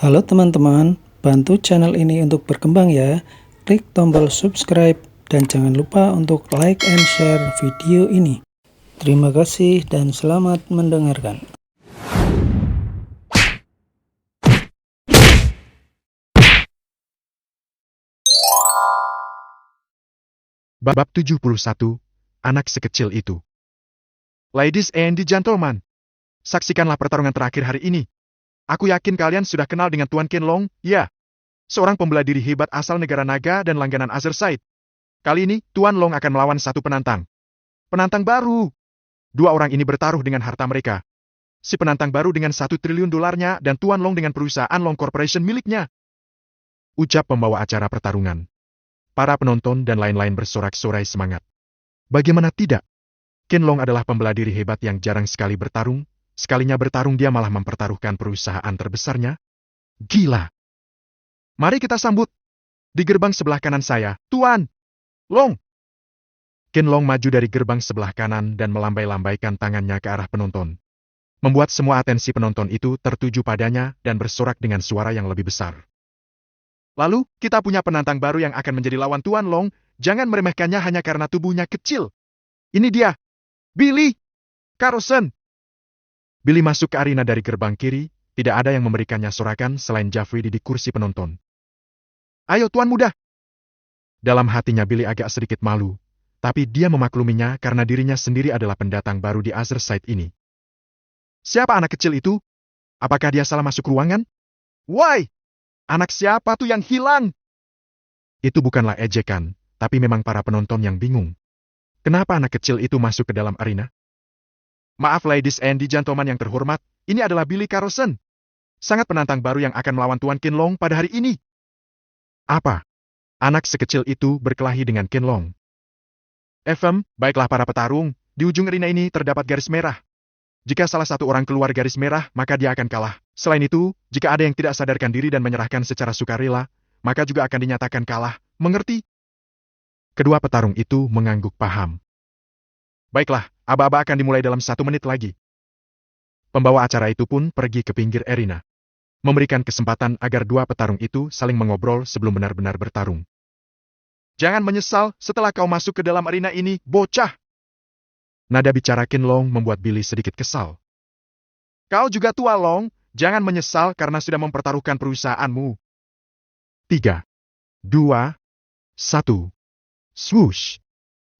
Halo teman-teman, bantu channel ini untuk berkembang ya. Klik tombol subscribe dan jangan lupa untuk like and share video ini. Terima kasih dan selamat mendengarkan. Bab 71, Anak Sekecil Itu. Ladies and gentlemen, saksikanlah pertarungan terakhir hari ini. Aku yakin kalian sudah kenal dengan Tuan Ken Long, ya. Seorang pembela diri hebat asal negara naga dan langganan Azerside. Kali ini, Tuan Long akan melawan satu penantang. Penantang baru. Dua orang ini bertaruh dengan harta mereka. Si penantang baru dengan $1 triliun dan Tuan Long dengan perusahaan Long Corporation miliknya. Ucap pembawa acara pertarungan. Para penonton dan lain-lain bersorak-sorai semangat. Bagaimana tidak? Ken Long adalah pembela diri hebat yang jarang sekali bertarung. Sekalinya bertarung dia malah mempertaruhkan perusahaan terbesarnya. Gila. Mari kita sambut. Di gerbang sebelah kanan saya, Tuan Long. Ken Long maju dari gerbang sebelah kanan dan melambai-lambaikan tangannya ke arah penonton. Membuat semua atensi penonton itu tertuju padanya dan bersorak dengan suara yang lebih besar. Lalu, kita punya penantang baru yang akan menjadi lawan Tuan Long. Jangan meremehkannya hanya karena tubuhnya kecil. Ini dia, Billy Carlson. Billy masuk ke arena dari gerbang kiri, tidak ada yang memberikannya sorakan selain Jeffrey di kursi penonton. Ayo Tuan Muda. Dalam hatinya Billy agak sedikit malu, tapi dia memakluminya karena dirinya sendiri adalah pendatang baru di Azerside ini. Siapa anak kecil itu? Apakah dia salah masuk ruangan? Why? Anak siapa tuh yang hilang? Itu bukanlah ejekan, tapi memang para penonton yang bingung. Kenapa anak kecil itu masuk ke dalam arena? Maaf ladies and gentlemen yang terhormat, ini adalah Billy Carlson. Sangat penantang baru yang akan melawan Tuan Ken Long pada hari ini. Apa? Anak sekecil itu berkelahi dengan Ken Long. Baiklah para petarung, di ujung arena ini terdapat garis merah. Jika salah satu orang keluar garis merah, maka dia akan kalah. Selain itu, jika ada yang tidak sadarkan diri dan menyerahkan secara sukarela, maka juga akan dinyatakan kalah. Mengerti? Kedua petarung itu mengangguk paham. Baiklah, aba-aba akan dimulai dalam 1 menit lagi. Pembawa acara itu pun pergi ke pinggir arena. Memberikan kesempatan agar dua petarung itu saling mengobrol sebelum benar-benar bertarung. Jangan menyesal setelah kau masuk ke dalam arena ini, bocah. Nada bicara Ken Long membuat Billy sedikit kesal. Kau juga tua, Long. Jangan menyesal karena sudah mempertaruhkan perusahaanmu. 3, 2, 1. Swoosh.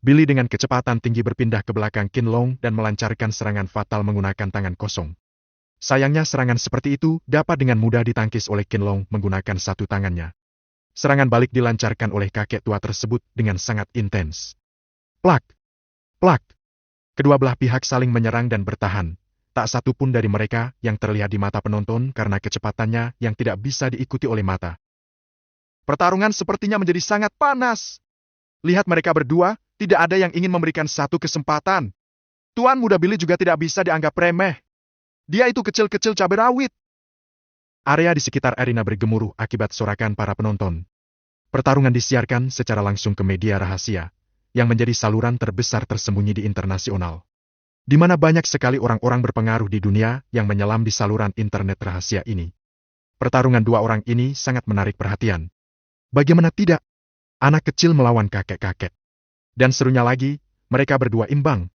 Billy dengan kecepatan tinggi berpindah ke belakang Ken Long dan melancarkan serangan fatal menggunakan tangan kosong. Sayangnya serangan seperti itu dapat dengan mudah ditangkis oleh Ken Long menggunakan satu tangannya. Serangan balik dilancarkan oleh kakek tua tersebut dengan sangat intens. Plak! Plak! Kedua belah pihak saling menyerang dan bertahan. Tak satu pun dari mereka yang terlihat di mata penonton karena kecepatannya yang tidak bisa diikuti oleh mata. Pertarungan sepertinya menjadi sangat panas. Lihat mereka berdua, tidak ada yang ingin memberikan satu kesempatan. Tuan Muda Billy juga tidak bisa dianggap remeh. Dia itu kecil-kecil cabai rawit. Area di sekitar arena bergemuruh akibat sorakan para penonton. Pertarungan disiarkan secara langsung ke media rahasia, yang menjadi saluran terbesar tersembunyi di internasional. Di mana banyak sekali orang-orang berpengaruh di dunia yang menyelam di saluran internet rahasia ini. Pertarungan dua orang ini sangat menarik perhatian. Bagaimana tidak? Anak kecil melawan kakek-kakek. Dan serunya lagi, mereka berdua imbang.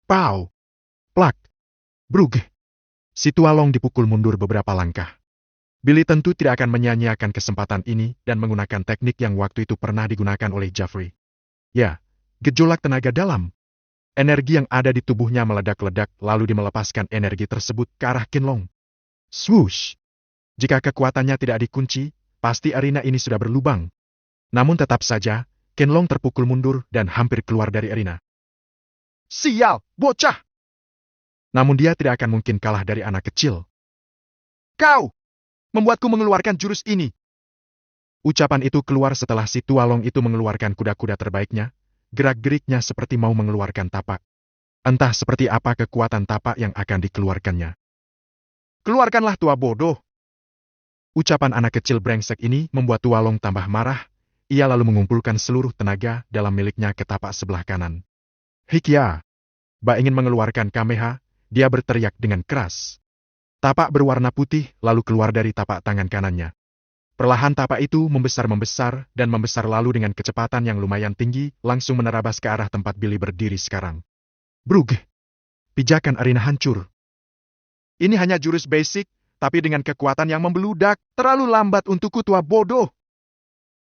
Pow! Plak! Brug! Si tua Long dipukul mundur beberapa langkah. Billy tentu tidak akan menyia-nyiakan kesempatan ini dan menggunakan teknik yang waktu itu pernah digunakan oleh Jeffrey. Ya, gejolak tenaga dalam. Energi yang ada di tubuhnya meledak-ledak lalu melepaskan energi tersebut ke arah Ken Long. Swoosh! Jika kekuatannya tidak dikunci, pasti arena ini sudah berlubang. Namun tetap saja, Ken Long terpukul mundur dan hampir keluar dari arena. Sial, bocah! Namun dia tidak akan mungkin kalah dari anak kecil. Kau! Membuatku mengeluarkan jurus ini. Ucapan itu keluar setelah si tua Long itu mengeluarkan kuda-kuda terbaiknya. Gerak-geriknya seperti mau mengeluarkan tapak. Entah seperti apa kekuatan tapak yang akan dikeluarkannya. Keluarkanlah tua bodoh. Ucapan anak kecil brengsek ini membuat tua Long tambah marah. Ia lalu mengumpulkan seluruh tenaga dalam miliknya ke tapak sebelah kanan. Hikya! Ba ingin mengeluarkan Kameha, dia berteriak dengan keras. Tapak berwarna putih lalu keluar dari tapak tangan kanannya. Perlahan tapak itu membesar-membesar dan membesar lalu dengan kecepatan yang lumayan tinggi, langsung menerabas ke arah tempat Billy berdiri sekarang. Brug! Pijakan arena hancur. Ini hanya jurus basic, tapi dengan kekuatan yang membeludak, terlalu lambat untukku tua bodoh.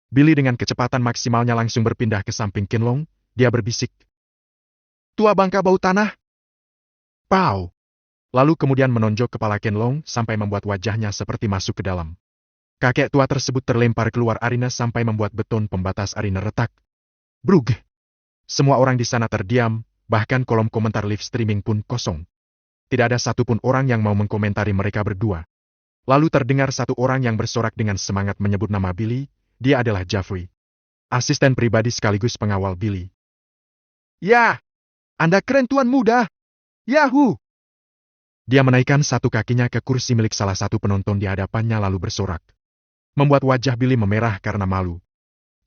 Billy dengan kecepatan maksimalnya langsung berpindah ke samping Qianlong, dia berbisik. Tua bangka bau tanah. Pow! Lalu kemudian menonjok kepala Qianlong sampai membuat wajahnya seperti masuk ke dalam. Kakek tua tersebut terlempar keluar arena sampai membuat beton pembatas arena retak. Brug! Semua orang di sana terdiam, bahkan kolom komentar live streaming pun kosong. Tidak ada satupun orang yang mau mengkomentari mereka berdua. Lalu terdengar satu orang yang bersorak dengan semangat menyebut nama Billy, dia adalah Jeffrey. Asisten pribadi sekaligus pengawal Billy. Ya! Anda keren tuan muda! Yahoo! Dia menaikkan satu kakinya ke kursi milik salah satu penonton di hadapannya lalu bersorak. Membuat wajah Billy memerah karena malu.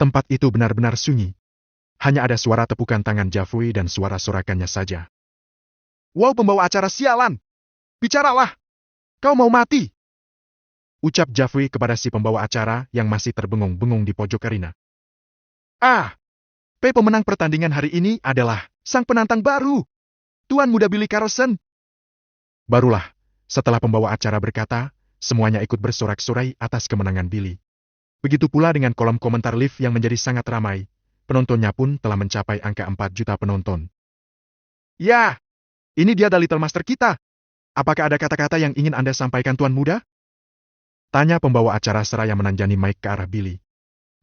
Tempat itu benar-benar sunyi. Hanya ada suara tepukan tangan Jeffrey dan suara sorakannya saja. Wow, pembawa acara sialan! Bicaralah! Kau mau mati! Ucap Jeffrey kepada si pembawa acara yang masih terbengong-bengong di pojok arena. Pemenang pertandingan hari ini adalah sang penantang baru, Tuan Muda Billy Carlson. Barulah, setelah pembawa acara berkata, semuanya ikut bersorak-sorai atas kemenangan Billy. Begitu pula dengan kolom komentar live yang menjadi sangat ramai, penontonnya pun telah mencapai angka 4 juta penonton. Ya, ini dia The Little Master kita. Apakah ada kata-kata yang ingin Anda sampaikan Tuan Muda? Tanya pembawa acara seraya menanjani mic ke arah Billy.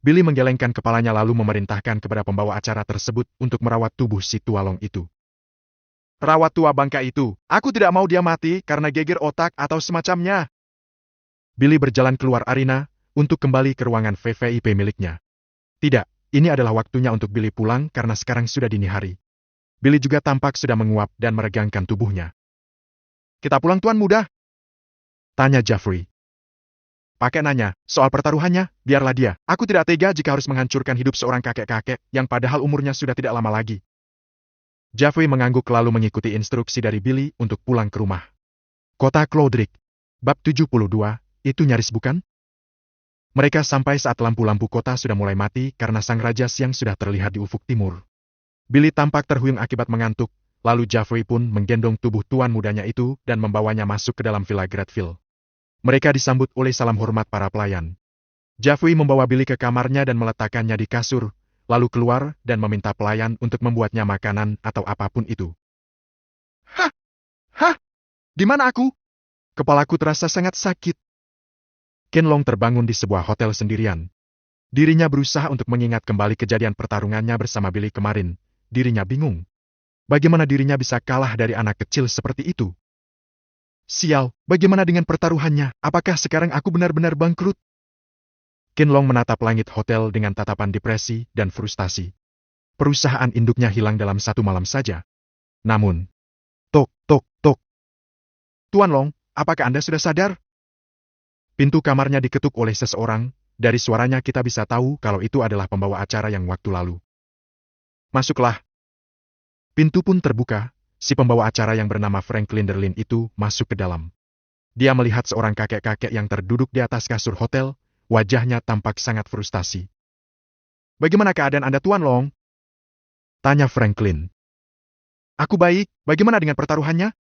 Billy menggelengkan kepalanya lalu memerintahkan kepada pembawa acara tersebut untuk merawat tubuh si tualong itu. Rawat tua bangka itu, aku tidak mau dia mati karena geger otak atau semacamnya. Billy berjalan keluar arena, untuk kembali ke ruangan VVIP miliknya. Tidak, ini adalah waktunya untuk Billy pulang karena sekarang sudah dini hari. Billy juga tampak sudah menguap dan meregangkan tubuhnya. Kita pulang tuan muda? Tanya Jeffrey. Pakai nanya, soal pertaruhannya, biarlah dia. Aku tidak tega jika harus menghancurkan hidup seorang kakek-kakek yang padahal umurnya sudah tidak lama lagi. Jeffrey mengangguk lalu mengikuti instruksi dari Billy untuk pulang ke rumah. Kota Cloudrick. Bab 72, itu nyaris bukan? Mereka sampai saat lampu-lampu kota sudah mulai mati karena sang raja siang sudah terlihat di ufuk timur. Billy tampak terhuyung akibat mengantuk, lalu Jeffrey pun menggendong tubuh tuan mudanya itu dan membawanya masuk ke dalam Villa Gradville. Mereka disambut oleh salam hormat para pelayan. Jeffrey membawa Billy ke kamarnya dan meletakkannya di kasur, lalu keluar dan meminta pelayan untuk membuatnya makanan atau apapun itu. Hah? Di mana aku? Kepalaku terasa sangat sakit. Qianlong terbangun di sebuah hotel sendirian. Dirinya berusaha untuk mengingat kembali kejadian pertarungannya bersama Billy kemarin. Dirinya bingung. Bagaimana dirinya bisa kalah dari anak kecil seperti itu? Sial, bagaimana dengan pertaruhannya? Apakah sekarang aku benar-benar bangkrut? Qianlong menatap langit hotel dengan tatapan depresi dan frustasi. Perusahaan induknya hilang dalam satu malam saja. Namun, tok, tok, tok. Tuan Long, apakah Anda sudah sadar? Pintu kamarnya diketuk oleh seseorang, dari suaranya kita bisa tahu kalau itu adalah pembawa acara yang waktu lalu. Masuklah. Pintu pun terbuka, si pembawa acara yang bernama Frank Linderlin itu masuk ke dalam. Dia melihat seorang kakek-kakek yang terduduk di atas kasur hotel, wajahnya tampak sangat frustasi. Bagaimana keadaan Anda Tuan Long? Tanya Franklin. Aku baik, bagaimana dengan pertaruhannya?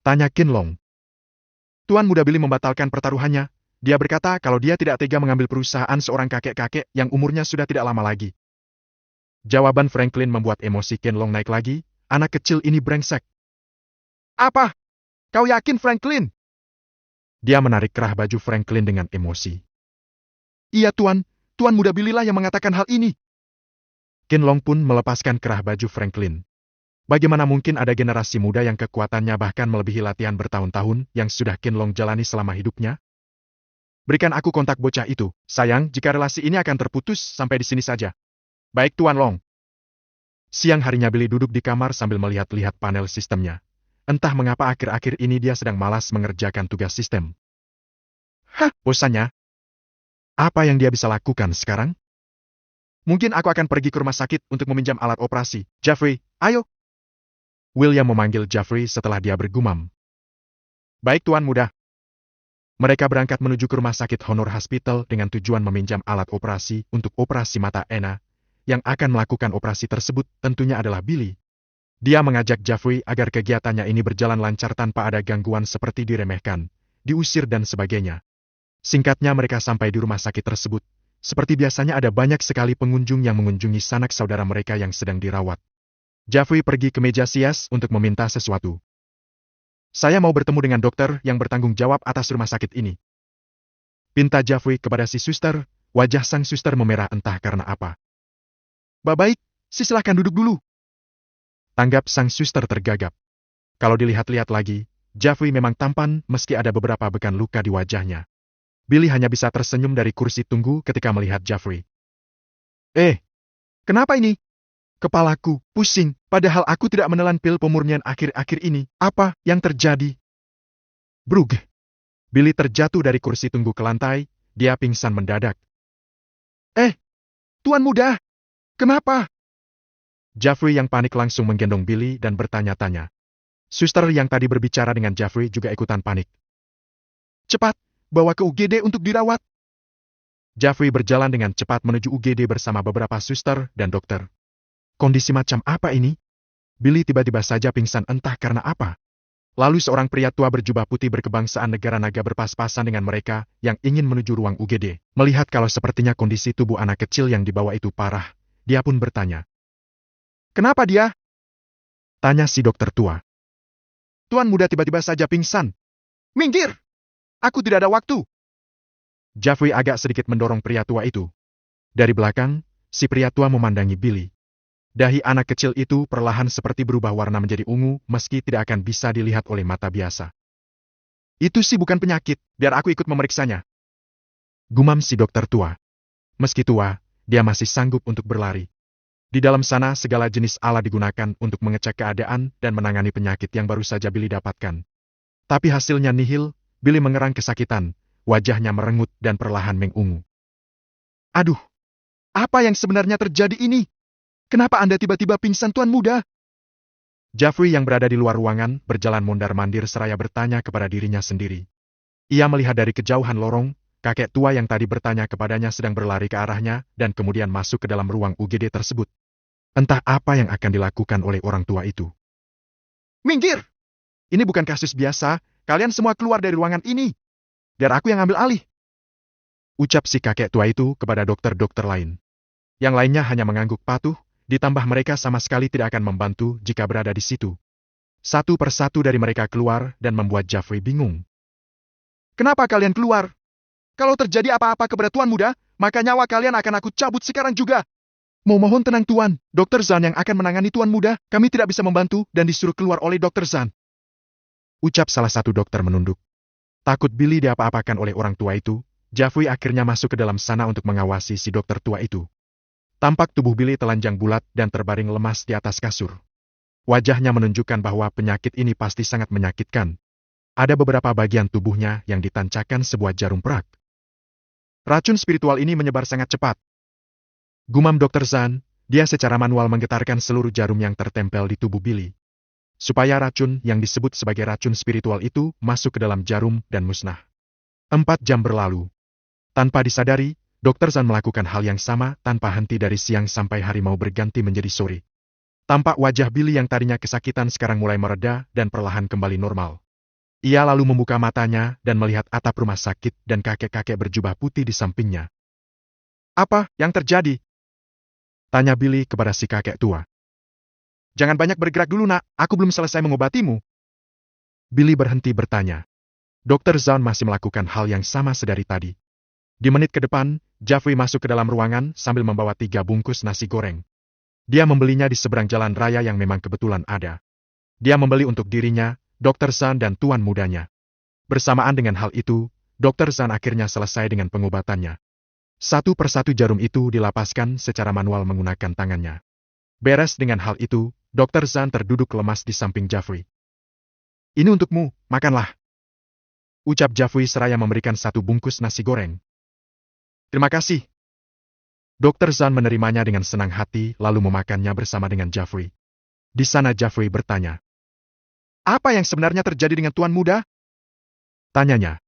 Tanya Qianlong. Tuan Muda Billy membatalkan pertaruhannya. Dia berkata kalau dia tidak tega mengambil perusahaan seorang kakek-kakek yang umurnya sudah tidak lama lagi. Jawaban Franklin membuat emosi Qianlong naik lagi. Anak kecil ini brengsek. Apa? Kau yakin Franklin? Dia menarik kerah baju Franklin dengan emosi. Iya Tuan, Tuan Muda Billy lah yang mengatakan hal ini. Qianlong pun melepaskan kerah baju Franklin. Bagaimana mungkin ada generasi muda yang kekuatannya bahkan melebihi latihan bertahun-tahun yang sudah Qianlong jalani selama hidupnya? Berikan aku kontak bocah itu. Sayang, jika relasi ini akan terputus sampai di sini saja. Baik Tuan Long. Siang harinya Billy duduk di kamar sambil melihat-lihat panel sistemnya. Entah mengapa akhir-akhir ini dia sedang malas mengerjakan tugas sistem. Bosannya. Apa yang dia bisa lakukan sekarang? Mungkin aku akan pergi ke rumah sakit untuk meminjam alat operasi. Jeffrey, ayo. William memanggil Jeffrey setelah dia bergumam. Baik Tuan Muda. Mereka berangkat menuju ke rumah sakit Honor Hospital dengan tujuan meminjam alat operasi untuk operasi mata Anna. Yang akan melakukan operasi tersebut tentunya adalah Billy. Dia mengajak Jeffrey agar kegiatannya ini berjalan lancar tanpa ada gangguan seperti diremehkan, diusir dan sebagainya. Singkatnya mereka sampai di rumah sakit tersebut. Seperti biasanya ada banyak sekali pengunjung yang mengunjungi sanak saudara mereka yang sedang dirawat. Jeffrey pergi ke meja sias untuk meminta sesuatu. Saya mau bertemu dengan dokter yang bertanggung jawab atas rumah sakit ini. Pinta Jeffrey kepada si suster, wajah sang suster memerah entah karena apa. Baik, silakan duduk dulu. Tanggap sang suster tergagap. Kalau dilihat-lihat lagi, Jeffrey memang tampan meski ada beberapa bekan luka di wajahnya. Billy hanya bisa tersenyum dari kursi tunggu ketika melihat Jeffrey. Kenapa ini? Kepalaku pusing, padahal aku tidak menelan pil pemurnian akhir-akhir ini. Apa yang terjadi? Brug. Billy terjatuh dari kursi tunggu ke lantai, dia pingsan mendadak. Tuan Muda! Kenapa? Jeffrey yang panik langsung menggendong Billy dan bertanya-tanya. Suster yang tadi berbicara dengan Jeffrey juga ikutan panik. Cepat, bawa ke UGD untuk dirawat. Jeffrey berjalan dengan cepat menuju UGD bersama beberapa suster dan dokter. Kondisi macam apa ini? Billy tiba-tiba saja pingsan entah karena apa. Lalu seorang pria tua berjubah putih berkebangsaan negara naga berpas-pasan dengan mereka yang ingin menuju ruang UGD. Melihat kalau sepertinya kondisi tubuh anak kecil yang dibawa itu parah, dia pun bertanya. Kenapa dia? Tanya si dokter tua. Tuan Muda tiba-tiba saja pingsan. Minggir! Aku tidak ada waktu. Jeffrey agak sedikit mendorong pria tua itu. Dari belakang, si pria tua memandangi Billy. Dahi anak kecil itu perlahan seperti berubah warna menjadi ungu meski tidak akan bisa dilihat oleh mata biasa. Itu sih bukan penyakit, biar aku ikut memeriksanya. Gumam si dokter tua. Meski tua, dia masih sanggup untuk berlari. Di dalam sana segala jenis alat digunakan untuk mengecek keadaan dan menangani penyakit yang baru saja Billy dapatkan. Tapi hasilnya nihil, Billy mengerang kesakitan, wajahnya merengut dan perlahan mengungu. Aduh, apa yang sebenarnya terjadi ini? Kenapa Anda tiba-tiba pingsan Tuan Muda? Jeffrey yang berada di luar ruangan berjalan mondar-mandir seraya bertanya kepada dirinya sendiri. Ia melihat dari kejauhan lorong, kakek tua yang tadi bertanya kepadanya sedang berlari ke arahnya dan kemudian masuk ke dalam ruang UGD tersebut. Entah apa yang akan dilakukan oleh orang tua itu. Minggir! Ini bukan kasus biasa, kalian semua keluar dari ruangan ini. Biar aku yang ambil alih. Ucap si kakek tua itu kepada dokter-dokter lain. Yang lainnya hanya mengangguk patuh, ditambah mereka sama sekali tidak akan membantu jika berada di situ. Satu persatu dari mereka keluar dan membuat Jeffrey bingung. Kenapa kalian keluar? Kalau terjadi apa-apa kepada Tuan Muda, maka nyawa kalian akan aku cabut sekarang juga. Mohon tenang Tuan, Dr. Zan yang akan menangani Tuan Muda, kami tidak bisa membantu dan disuruh keluar oleh Dr. Zan. Ucap salah satu dokter menunduk. Takut Billy diapa-apakan oleh orang tua itu, Jeffrey akhirnya masuk ke dalam sana untuk mengawasi si dokter tua itu. Tampak tubuh Billy telanjang bulat dan terbaring lemas di atas kasur. Wajahnya menunjukkan bahwa penyakit ini pasti sangat menyakitkan. Ada beberapa bagian tubuhnya yang ditancapkan sebuah jarum perak. Racun spiritual ini menyebar sangat cepat. Gumam Dr. Zan, dia secara manual menggetarkan seluruh jarum yang tertempel di tubuh Billy. Supaya racun yang disebut sebagai racun spiritual itu masuk ke dalam jarum dan musnah. 4 jam berlalu. Tanpa disadari, Dr. Zan melakukan hal yang sama tanpa henti dari siang sampai hari mau berganti menjadi sore. Tampak wajah Billy yang tadinya kesakitan sekarang mulai mereda dan perlahan kembali normal. Ia lalu membuka matanya dan melihat atap rumah sakit dan kakek-kakek berjubah putih di sampingnya. Apa yang terjadi? Tanya Billy kepada si kakek tua. Jangan banyak bergerak dulu nak, aku belum selesai mengobatimu. Billy berhenti bertanya. Dr. Zan masih melakukan hal yang sama sedari tadi. Di menit ke depan, Jeffrey masuk ke dalam ruangan sambil membawa 3 bungkus nasi goreng. Dia membelinya di seberang jalan raya yang memang kebetulan ada. Dia membeli untuk dirinya, Dr. Zan dan tuan mudanya. Bersamaan dengan hal itu, Dr. Zan akhirnya selesai dengan pengobatannya. Satu persatu jarum itu dilapaskan secara manual menggunakan tangannya. Beres dengan hal itu, Dr. Zan terduduk lemas di samping Jeffrey. Ini untukmu, makanlah. Ucap Jeffrey seraya memberikan 1 bungkus nasi goreng. Terima kasih. Dr. Zan menerimanya dengan senang hati lalu memakannya bersama dengan Jeffrey. Di sana Jeffrey bertanya. Apa yang sebenarnya terjadi dengan Tuan Muda? Tanyanya.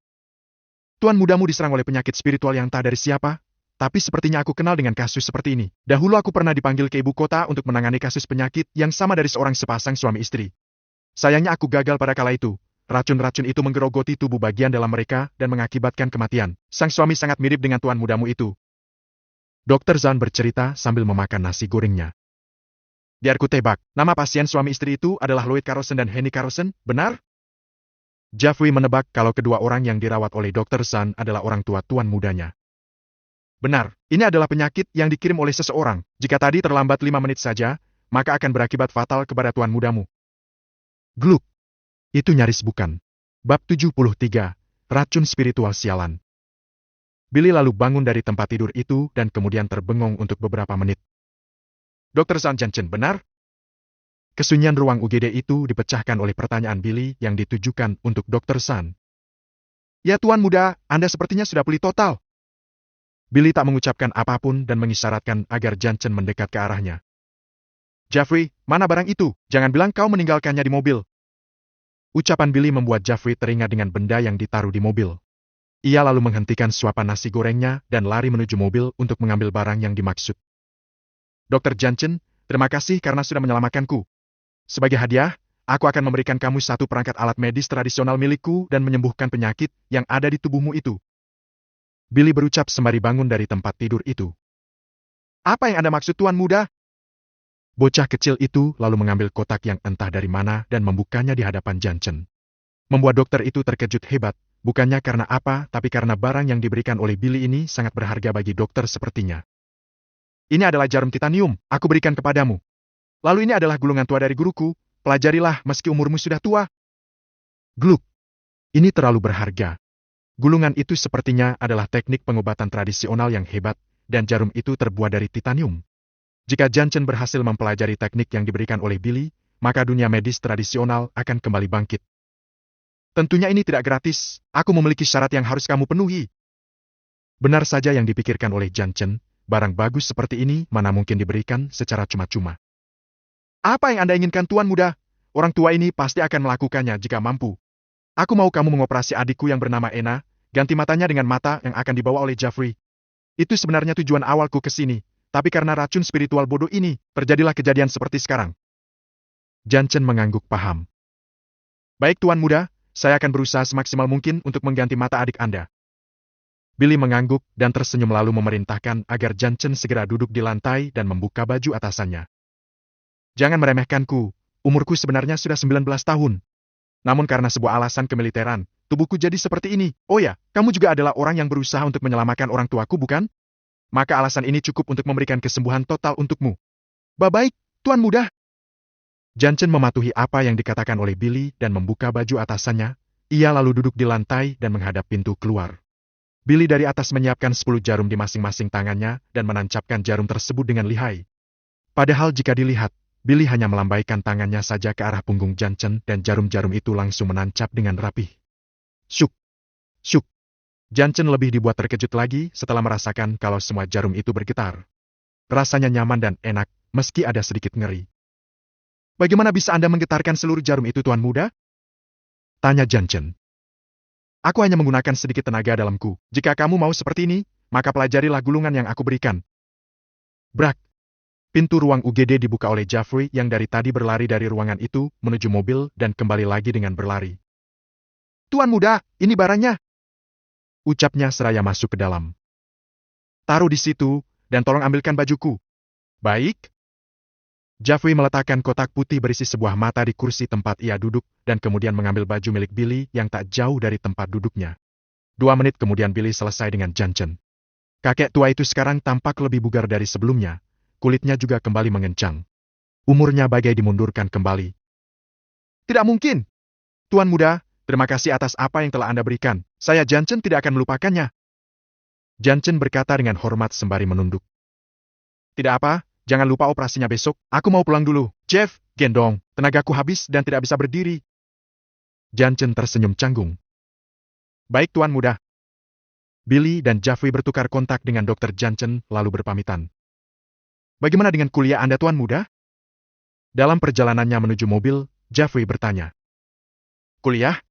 Tuan mudamu diserang oleh penyakit spiritual yang tak dari siapa, tapi sepertinya aku kenal dengan kasus seperti ini. Dahulu aku pernah dipanggil ke ibu kota untuk menangani kasus penyakit yang sama dari seorang sepasang suami istri. Sayangnya aku gagal pada kala itu. Racun-racun itu menggerogoti tubuh bagian dalam mereka dan mengakibatkan kematian. Sang suami sangat mirip dengan tuan mudamu itu. Dokter Zhang bercerita sambil memakan nasi gorengnya. Biar ku tebak, nama pasien suami istri itu adalah Lloyd Carlson dan Henny Carlson, benar? Jeffrey menebak kalau kedua orang yang dirawat oleh Dokter Zhang adalah orang tua tuan mudanya. Benar, ini adalah penyakit yang dikirim oleh seseorang. Jika tadi terlambat 5 menit saja, maka akan berakibat fatal kepada tuan mudamu. Gluk. Itu nyaris bukan. Bab 73, Racun Spiritual Sialan. Billy lalu bangun dari tempat tidur itu dan kemudian terbengong untuk beberapa menit. Dokter Zhang Janchen, benar? Kesunyian ruang UGD itu dipecahkan oleh pertanyaan Billy yang ditujukan untuk Dokter Zhang. Ya tuan muda, Anda sepertinya sudah pulih total. Billy tak mengucapkan apapun dan mengisyaratkan agar Janchen mendekat ke arahnya. Jeffrey, mana barang itu? Jangan bilang kau meninggalkannya di mobil. Ucapan Billy membuat Jeffrey teringat dengan benda yang ditaruh di mobil. Ia lalu menghentikan suapan nasi gorengnya dan lari menuju mobil untuk mengambil barang yang dimaksud. Dokter Janchen, terima kasih karena sudah menyelamatkanku. Sebagai hadiah, aku akan memberikan kamu satu perangkat alat medis tradisional milikku dan menyembuhkan penyakit yang ada di tubuhmu itu. Billy berucap sembari bangun dari tempat tidur itu. Apa yang Anda maksud tuan muda? Bocah kecil itu lalu mengambil kotak yang entah dari mana dan membukanya di hadapan Janchen. Membuat dokter itu terkejut hebat, bukannya karena apa, tapi karena barang yang diberikan oleh Billy ini sangat berharga bagi dokter sepertinya. Ini adalah jarum titanium, aku berikan kepadamu. Lalu ini adalah gulungan tua dari guruku, pelajarilah meski umurmu sudah tua. Gluk. Ini terlalu berharga. Gulungan itu sepertinya adalah teknik pengobatan tradisional yang hebat, dan jarum itu terbuat dari titanium. Jika Janchen berhasil mempelajari teknik yang diberikan oleh Billy, maka dunia medis tradisional akan kembali bangkit. Tentunya ini tidak gratis, aku memiliki syarat yang harus kamu penuhi. Benar saja yang dipikirkan oleh Janchen, barang bagus seperti ini mana mungkin diberikan secara cuma-cuma. Apa yang Anda inginkan tuan muda? Orang tua ini pasti akan melakukannya jika mampu. Aku mau kamu mengoperasi adikku yang bernama Ena, ganti matanya dengan mata yang akan dibawa oleh Jeffrey. Itu sebenarnya tujuan awalku ke sini. Tapi karena racun spiritual bodoh ini, terjadilah kejadian seperti sekarang. Janchen mengangguk paham. Baik tuan muda, saya akan berusaha semaksimal mungkin untuk mengganti mata adik Anda. Billy mengangguk dan tersenyum lalu memerintahkan agar Janchen segera duduk di lantai dan membuka baju atasannya. Jangan meremehkanku, umurku sebenarnya sudah 19 tahun. Namun karena sebuah alasan kemiliteran, tubuhku jadi seperti ini. Oh ya, kamu juga adalah orang yang berusaha untuk menyelamatkan orang tuaku, bukan? Maka alasan ini cukup untuk memberikan kesembuhan total untukmu. Baik, tuan muda. Janchen mematuhi apa yang dikatakan oleh Billy dan membuka baju atasannya. Ia lalu duduk di lantai dan menghadap pintu keluar. Billy dari atas menyiapkan 10 jarum di masing-masing tangannya dan menancapkan jarum tersebut dengan lihai. Padahal jika dilihat, Billy hanya melambaikan tangannya saja ke arah punggung Janchen dan jarum-jarum itu langsung menancap dengan rapih. Syuk! Syuk! Janchen lebih dibuat terkejut lagi setelah merasakan kalau semua jarum itu bergetar. Rasanya nyaman dan enak, meski ada sedikit ngeri. Bagaimana bisa Anda menggetarkan seluruh jarum itu tuan muda? Tanya Janchen. Aku hanya menggunakan sedikit tenaga dalamku. Jika kamu mau seperti ini, maka pelajarilah gulungan yang aku berikan. Brak! Pintu ruang UGD dibuka oleh Jeffrey yang dari tadi berlari dari ruangan itu menuju mobil dan kembali lagi dengan berlari. Tuan muda, ini barangnya. Ucapnya seraya masuk ke dalam. Taruh di situ, dan tolong ambilkan bajuku. Baik. Jeffrey meletakkan kotak putih berisi sebuah mata di kursi tempat ia duduk, dan kemudian mengambil baju milik Billy yang tak jauh dari tempat duduknya. 2 menit kemudian Billy selesai dengan Janchen. Kakek tua itu sekarang tampak lebih bugar dari sebelumnya, kulitnya juga kembali mengencang. Umurnya bagai dimundurkan kembali. Tidak mungkin! Tuan muda, terima kasih atas apa yang telah Anda berikan. Saya Janchen tidak akan melupakannya. Janchen berkata dengan hormat sembari menunduk. Tidak apa, jangan lupa operasinya besok. Aku mau pulang dulu. Jeff, gendong, tenagaku habis dan tidak bisa berdiri. Janchen tersenyum canggung. Baik tuan muda. Billy dan Jeffrey bertukar kontak dengan Dr. Janchen lalu berpamitan. Bagaimana dengan kuliah Anda tuan muda? Dalam perjalanannya menuju mobil, Jeffrey bertanya. Kuliah?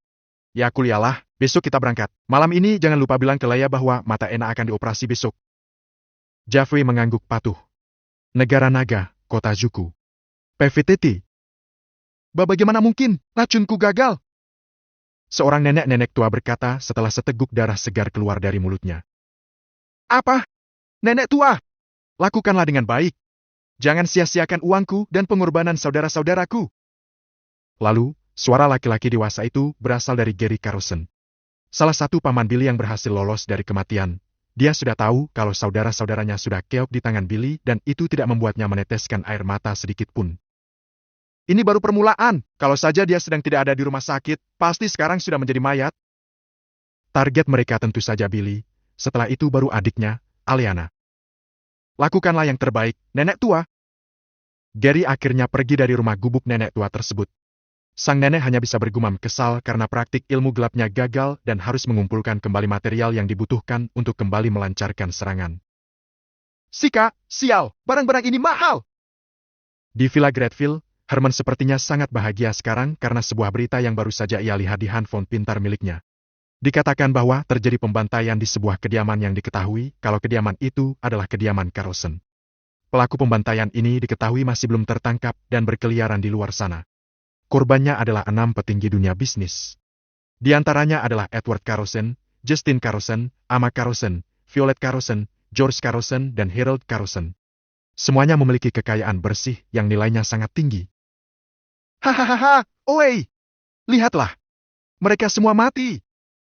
Ya kuliahlah, besok kita berangkat. Malam ini jangan lupa bilang ke Leia bahwa mata Ena akan dioperasi besok. Jeffrey mengangguk patuh. Negara Naga, Kota Zuku. PVTT. Bagaimana mungkin? Racunku gagal. Seorang nenek-nenek tua berkata setelah seteguk darah segar keluar dari mulutnya. Apa? Nenek tua? Lakukanlah dengan baik. Jangan sia-siakan uangku dan pengorbanan saudara-saudaraku. Lalu, suara laki-laki dewasa itu berasal dari Gary Carlson. Salah satu paman Billy yang berhasil lolos dari kematian. Dia sudah tahu kalau saudara-saudaranya sudah keok di tangan Billy dan itu tidak membuatnya meneteskan air mata sedikit pun. Ini baru permulaan. Kalau saja dia sedang tidak ada di rumah sakit, pasti sekarang sudah menjadi mayat. Target mereka tentu saja Billy. Setelah itu baru adiknya, Aliana. Lakukanlah yang terbaik, nenek tua. Gary akhirnya pergi dari rumah gubuk nenek tua tersebut. Sang nenek hanya bisa bergumam kesal karena praktik ilmu gelapnya gagal dan harus mengumpulkan kembali material yang dibutuhkan untuk kembali melancarkan serangan. Sika, sial, barang-barang ini mahal! Di Villa Gretville, Herman sepertinya sangat bahagia sekarang karena sebuah berita yang baru saja ia lihat di handphone pintar miliknya. Dikatakan bahwa terjadi pembantaian di sebuah kediaman yang diketahui kalau kediaman itu adalah kediaman Carlson. Pelaku pembantaian ini diketahui masih belum tertangkap dan berkeliaran di luar sana. Korbannya adalah 6 petinggi dunia bisnis. Di antaranya adalah Edward Carlson, Justin Carlson, Ama Carlson, Violet Carlson, George Carlson, dan Harold Carlson. Semuanya memiliki kekayaan bersih yang nilainya sangat tinggi. Hahaha, oi! Lihatlah! Mereka semua mati!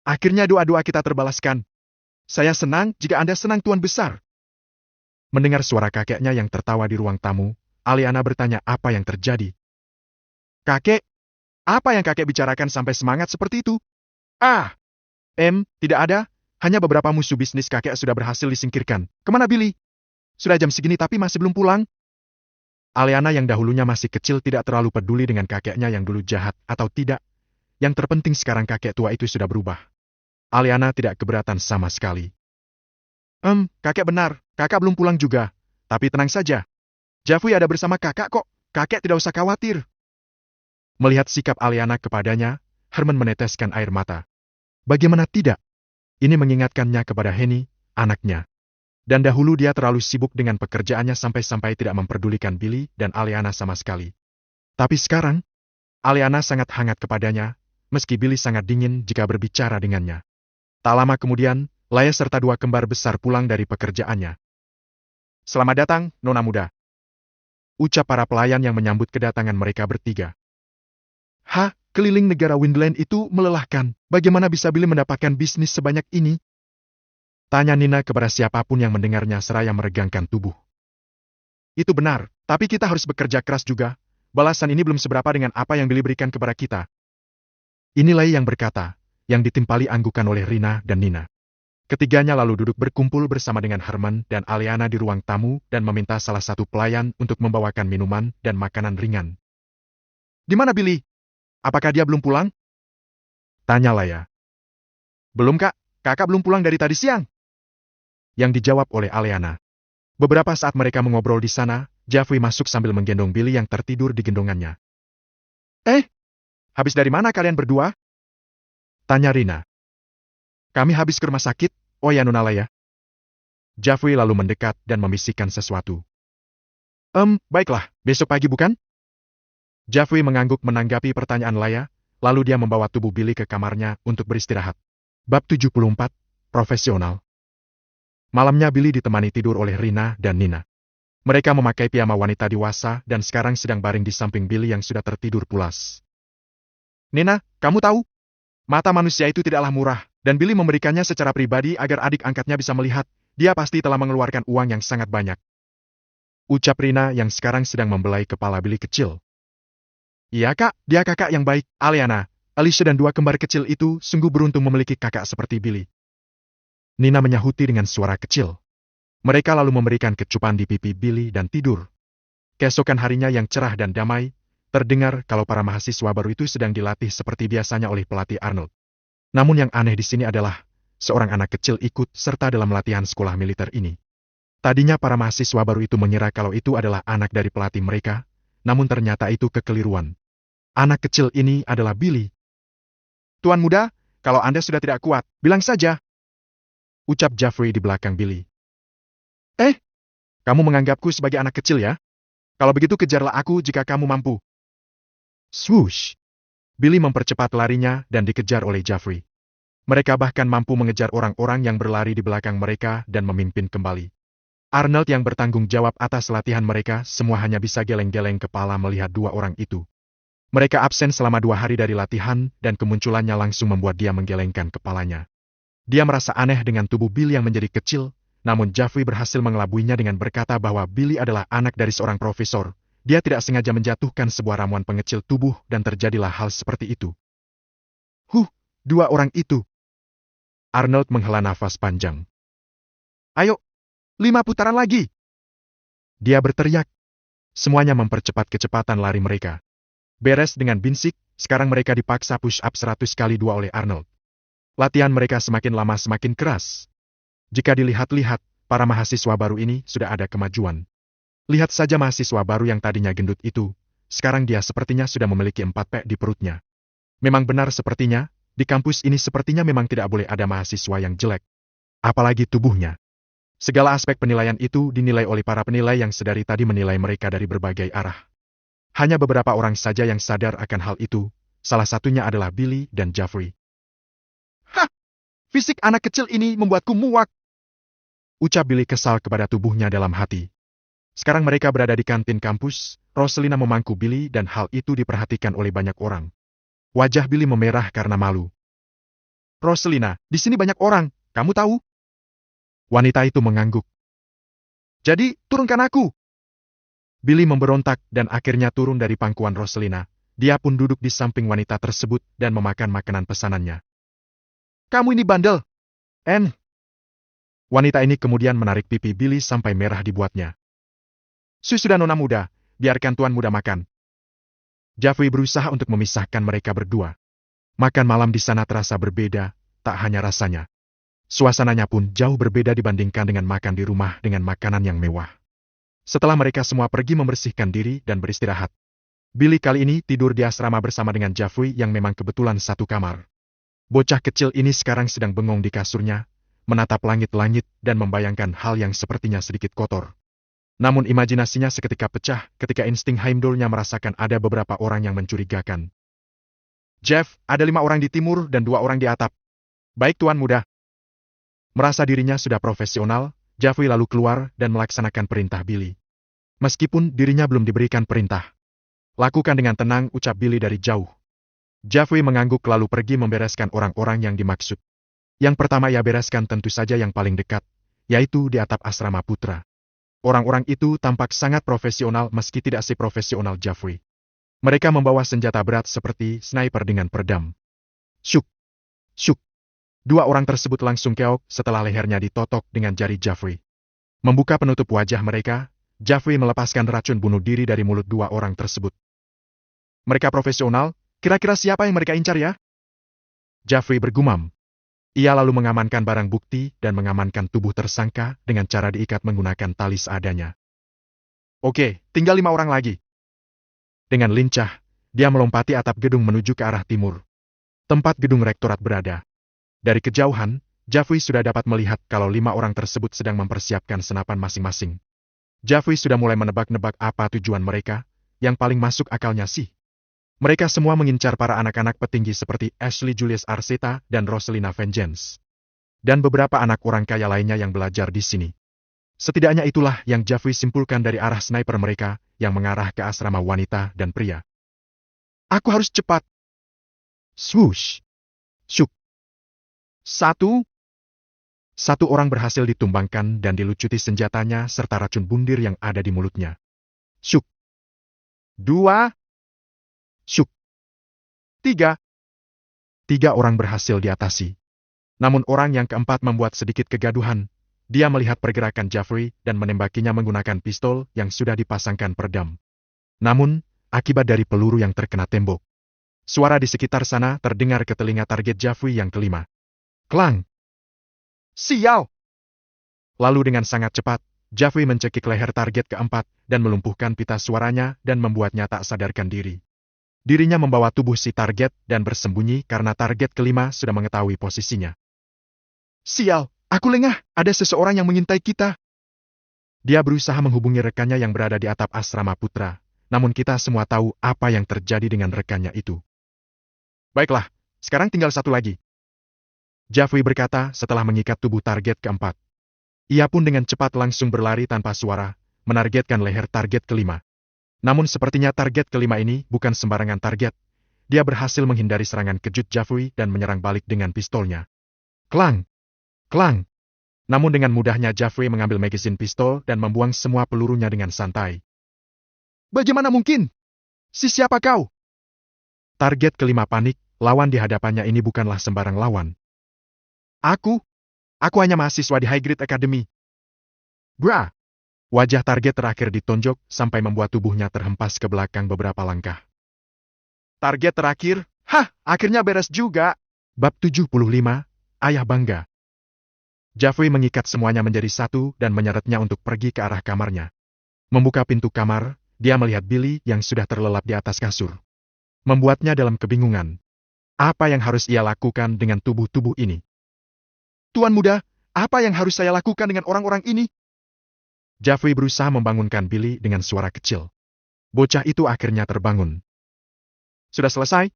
Akhirnya doa-doa kita terbalaskan. Saya senang jika Anda senang Tuan Besar. Mendengar suara kakeknya yang tertawa di ruang tamu, Aliana bertanya apa yang terjadi. Kakek, apa yang kakek bicarakan sampai semangat seperti itu? Tidak ada, hanya beberapa musuh bisnis kakek sudah berhasil disingkirkan. Kemana Billy? Sudah jam segini tapi masih belum pulang. Aliana yang dahulunya masih kecil tidak terlalu peduli dengan kakeknya yang dulu jahat atau tidak. Yang terpenting sekarang kakek tua itu sudah berubah. Aliana tidak keberatan sama sekali. Kakek benar, kakak belum pulang juga. Tapi tenang saja. Jeffrey ada bersama kakak kok, kakek tidak usah khawatir. Melihat sikap Aliana kepadanya, Herman meneteskan air mata. Bagaimana tidak? Ini mengingatkannya kepada Henny, anaknya. Dan dahulu dia terlalu sibuk dengan pekerjaannya sampai-sampai tidak memperdulikan Billy dan Aliana sama sekali. Tapi sekarang, Aliana sangat hangat kepadanya, meski Billy sangat dingin jika berbicara dengannya. Tak lama kemudian, Leia serta 2 kembar besar pulang dari pekerjaannya. Selamat datang, Nona Muda. Ucap para pelayan yang menyambut kedatangan mereka bertiga. Keliling negara Windland itu melelahkan. Bagaimana bisa Billy mendapatkan bisnis sebanyak ini? Tanya Nina kepada siapapun yang mendengarnya seraya meregangkan tubuh. Itu benar, tapi kita harus bekerja keras juga. Balasan ini belum seberapa dengan apa yang Billy berikan kepada kita. Ini Leia yang berkata, yang ditimpali anggukan oleh Rina dan Nina. Ketiganya lalu duduk berkumpul bersama dengan Herman dan Aliana di ruang tamu dan meminta salah satu pelayan untuk membawakan minuman dan makanan ringan. Di mana Billy? Apakah dia belum pulang? Tanya Leia. Belum kak, kakak belum pulang dari tadi siang. Yang dijawab oleh Aliana. Beberapa saat mereka mengobrol di sana, Jeffrey masuk sambil menggendong Billy yang tertidur di gendongannya. Habis dari mana kalian berdua? Tanya Rina. Kami habis ke rumah sakit, oh ya Nona Leia. Jeffrey lalu mendekat dan membisikkan sesuatu. Baiklah, besok pagi bukan? Jeffrey mengangguk menanggapi pertanyaan Leia, lalu dia membawa tubuh Billy ke kamarnya untuk beristirahat. Bab 74, Profesional. Malamnya Billy ditemani tidur oleh Rina dan Nina. Mereka memakai piyama wanita dewasa dan sekarang sedang baring di samping Billy yang sudah tertidur pulas. Nina, kamu tahu? Mata manusia itu tidaklah murah, dan Billy memberikannya secara pribadi agar adik angkatnya bisa melihat. Dia pasti telah mengeluarkan uang yang sangat banyak. Ucap Rina yang sekarang sedang membelai kepala Billy kecil. Iya kak, dia kakak yang baik. Aliana, Alicia dan 2 kembar kecil itu sungguh beruntung memiliki kakak seperti Billy. Nina menyahuti dengan suara kecil. Mereka lalu memberikan kecupan di pipi Billy dan tidur. Keesokan harinya yang cerah dan damai, terdengar kalau para mahasiswa baru itu sedang dilatih seperti biasanya oleh pelatih Arnold. Namun yang aneh di sini adalah, seorang anak kecil ikut serta dalam latihan sekolah militer ini. Tadinya para mahasiswa baru itu mengira kalau itu adalah anak dari pelatih mereka, namun ternyata itu kekeliruan. Anak kecil ini adalah Billy. Tuan muda, Kalau Anda sudah tidak kuat, bilang saja. Ucap Jeffrey di belakang Billy. Kamu menganggapku sebagai anak kecil ya? Kalau begitu kejarlah aku jika kamu mampu. Swoosh! Billy mempercepat larinya dan dikejar oleh Jeffrey. Mereka bahkan mampu mengejar orang-orang yang berlari di belakang mereka dan memimpin kembali. Arnold yang bertanggung jawab atas latihan mereka semua hanya bisa geleng-geleng kepala melihat dua orang itu. Mereka absen selama 2 hari dari latihan dan kemunculannya langsung membuat dia menggelengkan kepalanya. Dia merasa aneh dengan tubuh Billy yang menjadi kecil, namun Jeffrey berhasil mengelabuinya dengan berkata bahwa Billy adalah anak dari seorang profesor. Dia tidak sengaja menjatuhkan sebuah ramuan pengecil tubuh dan terjadilah hal seperti itu. Dua orang itu. Arnold menghela nafas panjang. Ayo, 5 putaran lagi. Dia berteriak. Semuanya mempercepat kecepatan lari mereka. Beres dengan binsik, sekarang mereka dipaksa push up 100 kali 2 oleh Arnold. Latihan mereka semakin lama semakin keras. Jika dilihat-lihat, para mahasiswa baru ini sudah ada kemajuan. Lihat saja mahasiswa baru yang tadinya gendut itu, sekarang dia sepertinya sudah memiliki 4 pek di perutnya. Memang benar sepertinya, di kampus ini sepertinya memang tidak boleh ada mahasiswa yang jelek. Apalagi tubuhnya. Segala aspek penilaian itu dinilai oleh para penilai yang sedari tadi menilai mereka dari berbagai arah. Hanya beberapa orang saja yang sadar akan hal itu, salah satunya adalah Billy dan Jeffrey. Fisik anak kecil ini membuatku muak. Ucap Billy kesal kepada tubuhnya dalam hati. Sekarang mereka berada di kantin kampus, Roselina memangku Billy dan hal itu diperhatikan oleh banyak orang. Wajah Billy memerah karena malu. Roselina, di sini banyak orang, kamu tahu? Wanita itu mengangguk. Jadi, turunkan aku. Billy memberontak dan akhirnya turun dari pangkuan Roselina. Dia pun duduk di samping wanita tersebut dan memakan makanan pesanannya. Kamu ini bandel. Wanita ini kemudian menarik pipi Billy sampai merah dibuatnya. Sudah nona muda, biarkan tuan muda makan. Jeffrey berusaha untuk memisahkan mereka berdua. Makan malam di sana terasa berbeda, tak hanya rasanya. Suasananya pun jauh berbeda dibandingkan dengan makan di rumah dengan makanan yang mewah. Setelah mereka semua pergi membersihkan diri dan beristirahat, Billy kali ini tidur di asrama bersama dengan Jeffrey yang memang kebetulan satu kamar. Bocah kecil ini sekarang sedang bengong di kasurnya, menatap langit-langit dan membayangkan hal yang sepertinya sedikit kotor. Namun imajinasinya seketika pecah ketika insting Heimdallnya merasakan ada beberapa orang yang mencurigakan. Jeff, ada 5 orang di timur dan 2 orang di atap. Baik tuan muda. Merasa dirinya sudah profesional, Jeffrey lalu keluar dan melaksanakan perintah Billy. Meskipun dirinya belum diberikan perintah. Lakukan dengan tenang, ucap Billy dari jauh. Jeffrey mengangguk lalu pergi membereskan orang-orang yang dimaksud. Yang pertama ia bereskan tentu saja yang paling dekat, yaitu di atap asrama putra. Orang-orang itu tampak sangat profesional meski tidak seprofesional Jeffrey. Mereka membawa senjata berat seperti sniper dengan peredam. Syuk! Syuk! 2 orang tersebut langsung keok setelah lehernya ditotok dengan jari Jeffrey. Membuka penutup wajah mereka, Jeffrey melepaskan racun bunuh diri dari mulut 2 orang tersebut. Mereka profesional, kira-kira siapa yang mereka incar ya? Jeffrey bergumam. Ia lalu mengamankan barang bukti dan mengamankan tubuh tersangka dengan cara diikat menggunakan tali seadanya. Oke, tinggal 5 orang lagi. Dengan lincah, dia melompati atap gedung menuju ke arah timur. Tempat gedung rektorat berada. Dari kejauhan, Jeffrey sudah dapat melihat kalau 5 orang tersebut sedang mempersiapkan senapan masing-masing. Jeffrey sudah mulai menebak-nebak apa tujuan mereka, yang paling masuk akalnya sih. Mereka semua mengincar para anak-anak petinggi seperti Ashley Julius Arceta dan Roselina Vengeance. Dan beberapa anak orang kaya lainnya yang belajar di sini. Setidaknya itulah yang Jeffrey simpulkan dari arah sniper mereka yang mengarah ke asrama wanita dan pria. Aku harus cepat. Swoosh. Syuk. Satu orang berhasil ditumbangkan dan dilucuti senjatanya serta racun bundir yang ada di mulutnya. Syuk. 2. Syuk. 3 orang berhasil diatasi. Namun orang yang keempat membuat sedikit kegaduhan. Dia melihat pergerakan Jeffrey dan menembakinya menggunakan pistol yang sudah dipasangkan peredam. Namun, akibat dari peluru yang terkena tembok. Suara di sekitar sana terdengar ke telinga target Jeffrey yang kelima. Klang! Sial! Lalu dengan sangat cepat, Jeffrey mencekik leher target keempat dan melumpuhkan pita suaranya dan membuatnya tak sadarkan diri. Dirinya membawa tubuh si target dan bersembunyi karena target kelima sudah mengetahui posisinya. Sial, aku lengah, ada seseorang yang mengintai kita. Dia berusaha menghubungi rekannya yang berada di atap asrama putra, namun kita semua tahu apa yang terjadi dengan rekannya itu. Baiklah, sekarang tinggal satu lagi. Jeffrey berkata setelah mengikat tubuh target keempat. Ia pun dengan cepat langsung berlari tanpa suara, menargetkan leher target kelima. Namun sepertinya target kelima ini bukan sembarangan target. Dia berhasil menghindari serangan kejut Jeffrey dan menyerang balik dengan pistolnya. Klang! Klang! Namun dengan mudahnya Jeffrey mengambil magasin pistol dan membuang semua pelurunya dengan santai. Bagaimana mungkin? Si siapa kau? Target kelima panik, lawan di hadapannya ini bukanlah sembarang lawan. Aku hanya mahasiswa di High Grade Academy. Bra! Wajah target terakhir ditonjok sampai membuat tubuhnya terhempas ke belakang beberapa langkah. Target terakhir? Hah, akhirnya beres juga. Bab 75, Ayah Bangga. Jeffrey mengikat semuanya menjadi satu dan menyeretnya untuk pergi ke arah kamarnya. Membuka pintu kamar, dia melihat Billy yang sudah terlelap di atas kasur. Membuatnya dalam kebingungan. Apa yang harus ia lakukan dengan tubuh-tubuh ini? Tuan muda, apa yang harus saya lakukan dengan orang-orang ini? Jeffrey berusaha membangunkan Billy dengan suara kecil. Bocah itu akhirnya terbangun. Sudah selesai?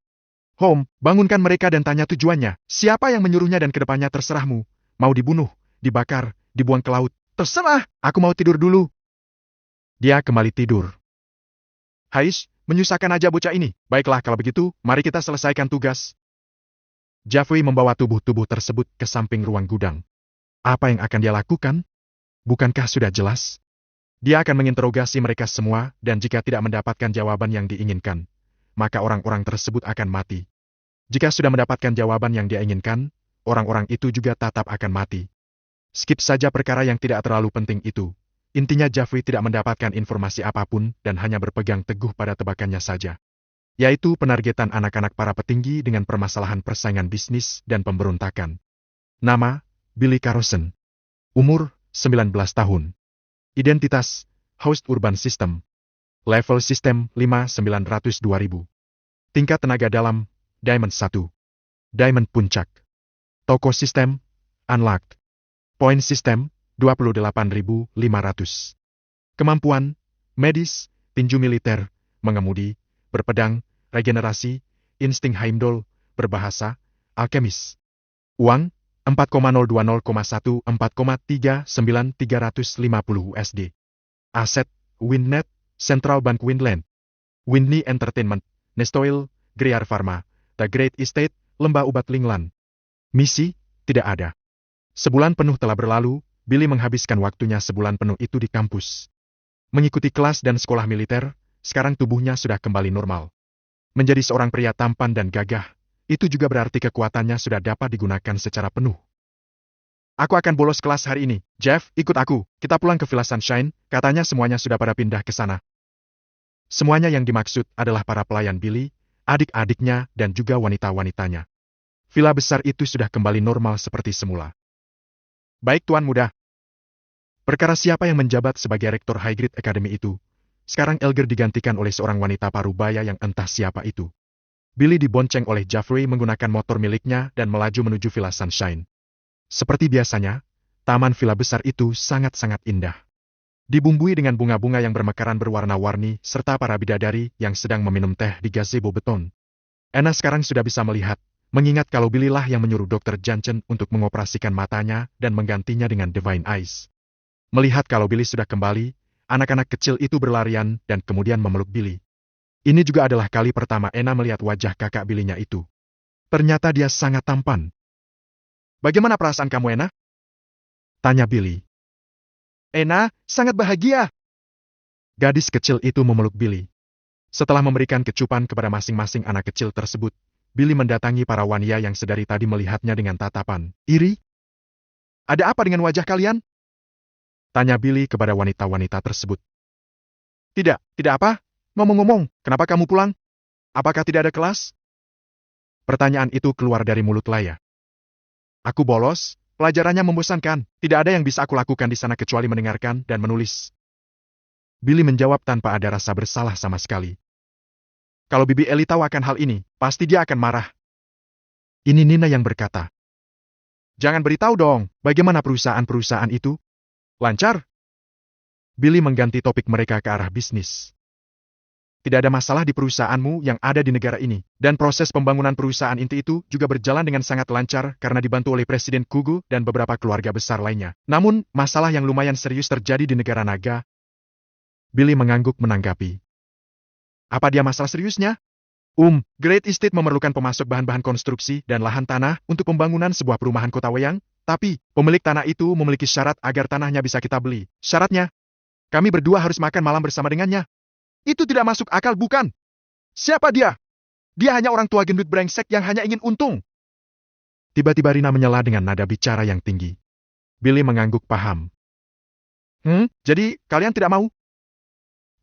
Home, bangunkan mereka dan tanya tujuannya. Siapa yang menyuruhnya dan kedepannya terserahmu. Mau dibunuh, dibakar, dibuang ke laut. Terserah, aku mau tidur dulu. Dia kembali tidur. Hais, menyusahkan aja bocah ini. Baiklah kalau begitu, mari kita selesaikan tugas. Jeffrey membawa tubuh-tubuh tersebut ke samping ruang gudang. Apa yang akan dia lakukan? Bukankah sudah jelas? Dia akan menginterogasi mereka semua, dan jika tidak mendapatkan jawaban yang diinginkan, maka orang-orang tersebut akan mati. Jika sudah mendapatkan jawaban yang dia inginkan, orang-orang itu juga tetap akan mati. Skip saja perkara yang tidak terlalu penting itu. Intinya Jeffrey tidak mendapatkan informasi apapun dan hanya berpegang teguh pada tebakannya saja. Yaitu penargetan anak-anak para petinggi dengan permasalahan persaingan bisnis dan pemberontakan. Nama, Billy Carlson. Umur, 19 tahun. Identitas, Host Urban System. Level Sistem 5900-2000. Tingkat tenaga dalam, Diamond 1. Diamond Puncak. Toko Sistem, Unlocked. Point Sistem, 28.500. Kemampuan, Medis, Tinju Militer, Mengemudi, Berpedang, Regenerasi, Insting Heimdall, Berbahasa, Alkemis. Uang, 4,020,1 4,39350 USD. Aset, Windnet, Central Bank Windland. Windney Entertainment, Nestoil, Greer Pharma, The Great Estate, Lembah Ubat Linglan. Misi, tidak ada. Sebulan penuh telah berlalu, Billy menghabiskan waktunya sebulan penuh itu di kampus. Mengikuti kelas dan sekolah militer, sekarang tubuhnya sudah kembali normal. Menjadi seorang pria tampan dan gagah, itu juga berarti kekuatannya sudah dapat digunakan secara penuh. Aku akan bolos kelas hari ini. Jeff, ikut aku. Kita pulang ke Villa Sunshine, katanya semuanya sudah pada pindah ke sana. Semuanya yang dimaksud adalah para pelayan Billy, adik-adiknya, dan juga wanita-wanitanya. Villa besar itu sudah kembali normal seperti semula. Baik Tuan Muda. Perkara siapa yang menjabat sebagai rektor High Grade Academy itu, sekarang Elger digantikan oleh seorang wanita parubaya yang entah siapa itu. Billy dibonceng oleh Jeffrey menggunakan motor miliknya dan melaju menuju Villa Sunshine. Seperti biasanya, taman villa besar itu sangat-sangat indah. Dibumbui dengan bunga-bunga yang bermekaran berwarna-warni serta para bidadari yang sedang meminum teh di gazebo beton. Anna sekarang sudah bisa melihat, mengingat kalau Billy lah yang menyuruh Dr. Jansen untuk mengoperasikan matanya dan menggantinya dengan Divine Eyes. Melihat kalau Billy sudah kembali, anak-anak kecil itu berlarian dan kemudian memeluk Billy. Ini juga adalah kali pertama Anna melihat wajah kakak Billy-nya itu. Ternyata dia sangat tampan. Bagaimana perasaan kamu, Anna? Tanya Billy. Anna, sangat bahagia. Gadis kecil itu memeluk Billy. Setelah memberikan kecupan kepada masing-masing anak kecil tersebut, Billy mendatangi para wanita yang sedari tadi melihatnya dengan tatapan iri. Ada apa dengan wajah kalian? Tanya Billy kepada wanita-wanita tersebut. Tidak apa. Ngomong-ngomong, kenapa kamu pulang? Apakah tidak ada kelas? Pertanyaan itu keluar dari mulut Laya. Aku bolos, pelajarannya membosankan, tidak ada yang bisa aku lakukan di sana kecuali mendengarkan dan menulis. Billy menjawab tanpa ada rasa bersalah sama sekali. Kalau Bibi Eli tahu akan hal ini, pasti dia akan marah. Ini Nina yang berkata. Jangan beritahu dong, bagaimana perusahaan-perusahaan itu? Lancar? Billy mengganti topik mereka ke arah bisnis. Tidak ada masalah di perusahaanmu yang ada di negara ini, dan proses pembangunan perusahaan inti itu juga berjalan dengan sangat lancar karena dibantu oleh Presiden Kugu dan beberapa keluarga besar lainnya. Namun, masalah yang lumayan serius terjadi di negara naga. Billy mengangguk menanggapi. Apa dia masalah seriusnya? Great Estate memerlukan pemasok bahan-bahan konstruksi dan lahan tanah untuk pembangunan sebuah perumahan kota Weyang, tapi pemilik tanah itu memiliki syarat agar tanahnya bisa kita beli. Syaratnya, kami berdua harus makan malam bersama dengannya. Itu tidak masuk akal, bukan? Siapa dia? Dia hanya orang tua gendut brengsek yang hanya ingin untung. Tiba-tiba Rina menyela dengan nada bicara yang tinggi. Billy mengangguk paham. Jadi kalian tidak mau?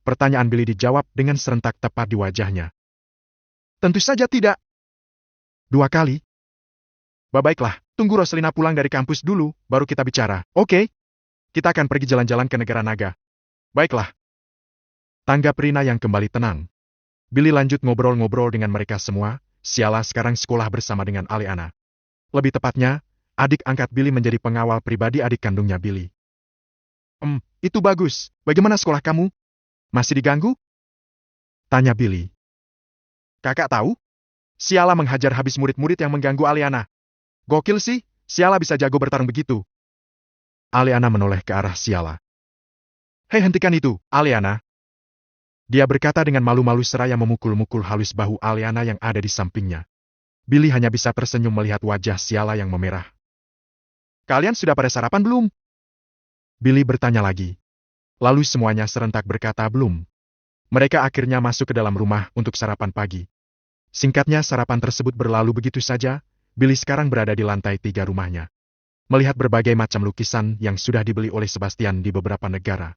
Pertanyaan Billy dijawab dengan serentak tepat di wajahnya. Tentu saja tidak. 2 kali. Baiklah, tunggu Roselina pulang dari kampus dulu, baru kita bicara. Oke? Kita akan pergi jalan-jalan ke negara naga. Baiklah. Tanggap Rina yang kembali tenang. Billy lanjut ngobrol-ngobrol dengan mereka semua. Siala sekarang sekolah bersama dengan Aliana. Lebih tepatnya, adik angkat Billy menjadi pengawal pribadi adik kandungnya Billy. Itu bagus. Bagaimana sekolah kamu? Masih diganggu? Tanya Billy. Kakak tahu? Siala menghajar habis murid-murid yang mengganggu Aliana. Gokil sih, Siala bisa jago bertarung begitu. Aliana menoleh ke arah Siala. Hei, hentikan itu, Aliana. Dia berkata dengan malu-malu seraya memukul-mukul halus bahu Aliana yang ada di sampingnya. Billy hanya bisa tersenyum melihat wajah Siala yang memerah. Kalian sudah pada sarapan belum? Billy bertanya lagi. Lalu semuanya serentak berkata belum. Mereka akhirnya masuk ke dalam rumah untuk sarapan pagi. Singkatnya sarapan tersebut berlalu begitu saja. Billy sekarang berada di lantai 3 rumahnya. Melihat berbagai macam lukisan yang sudah dibeli oleh Sebastian di beberapa negara.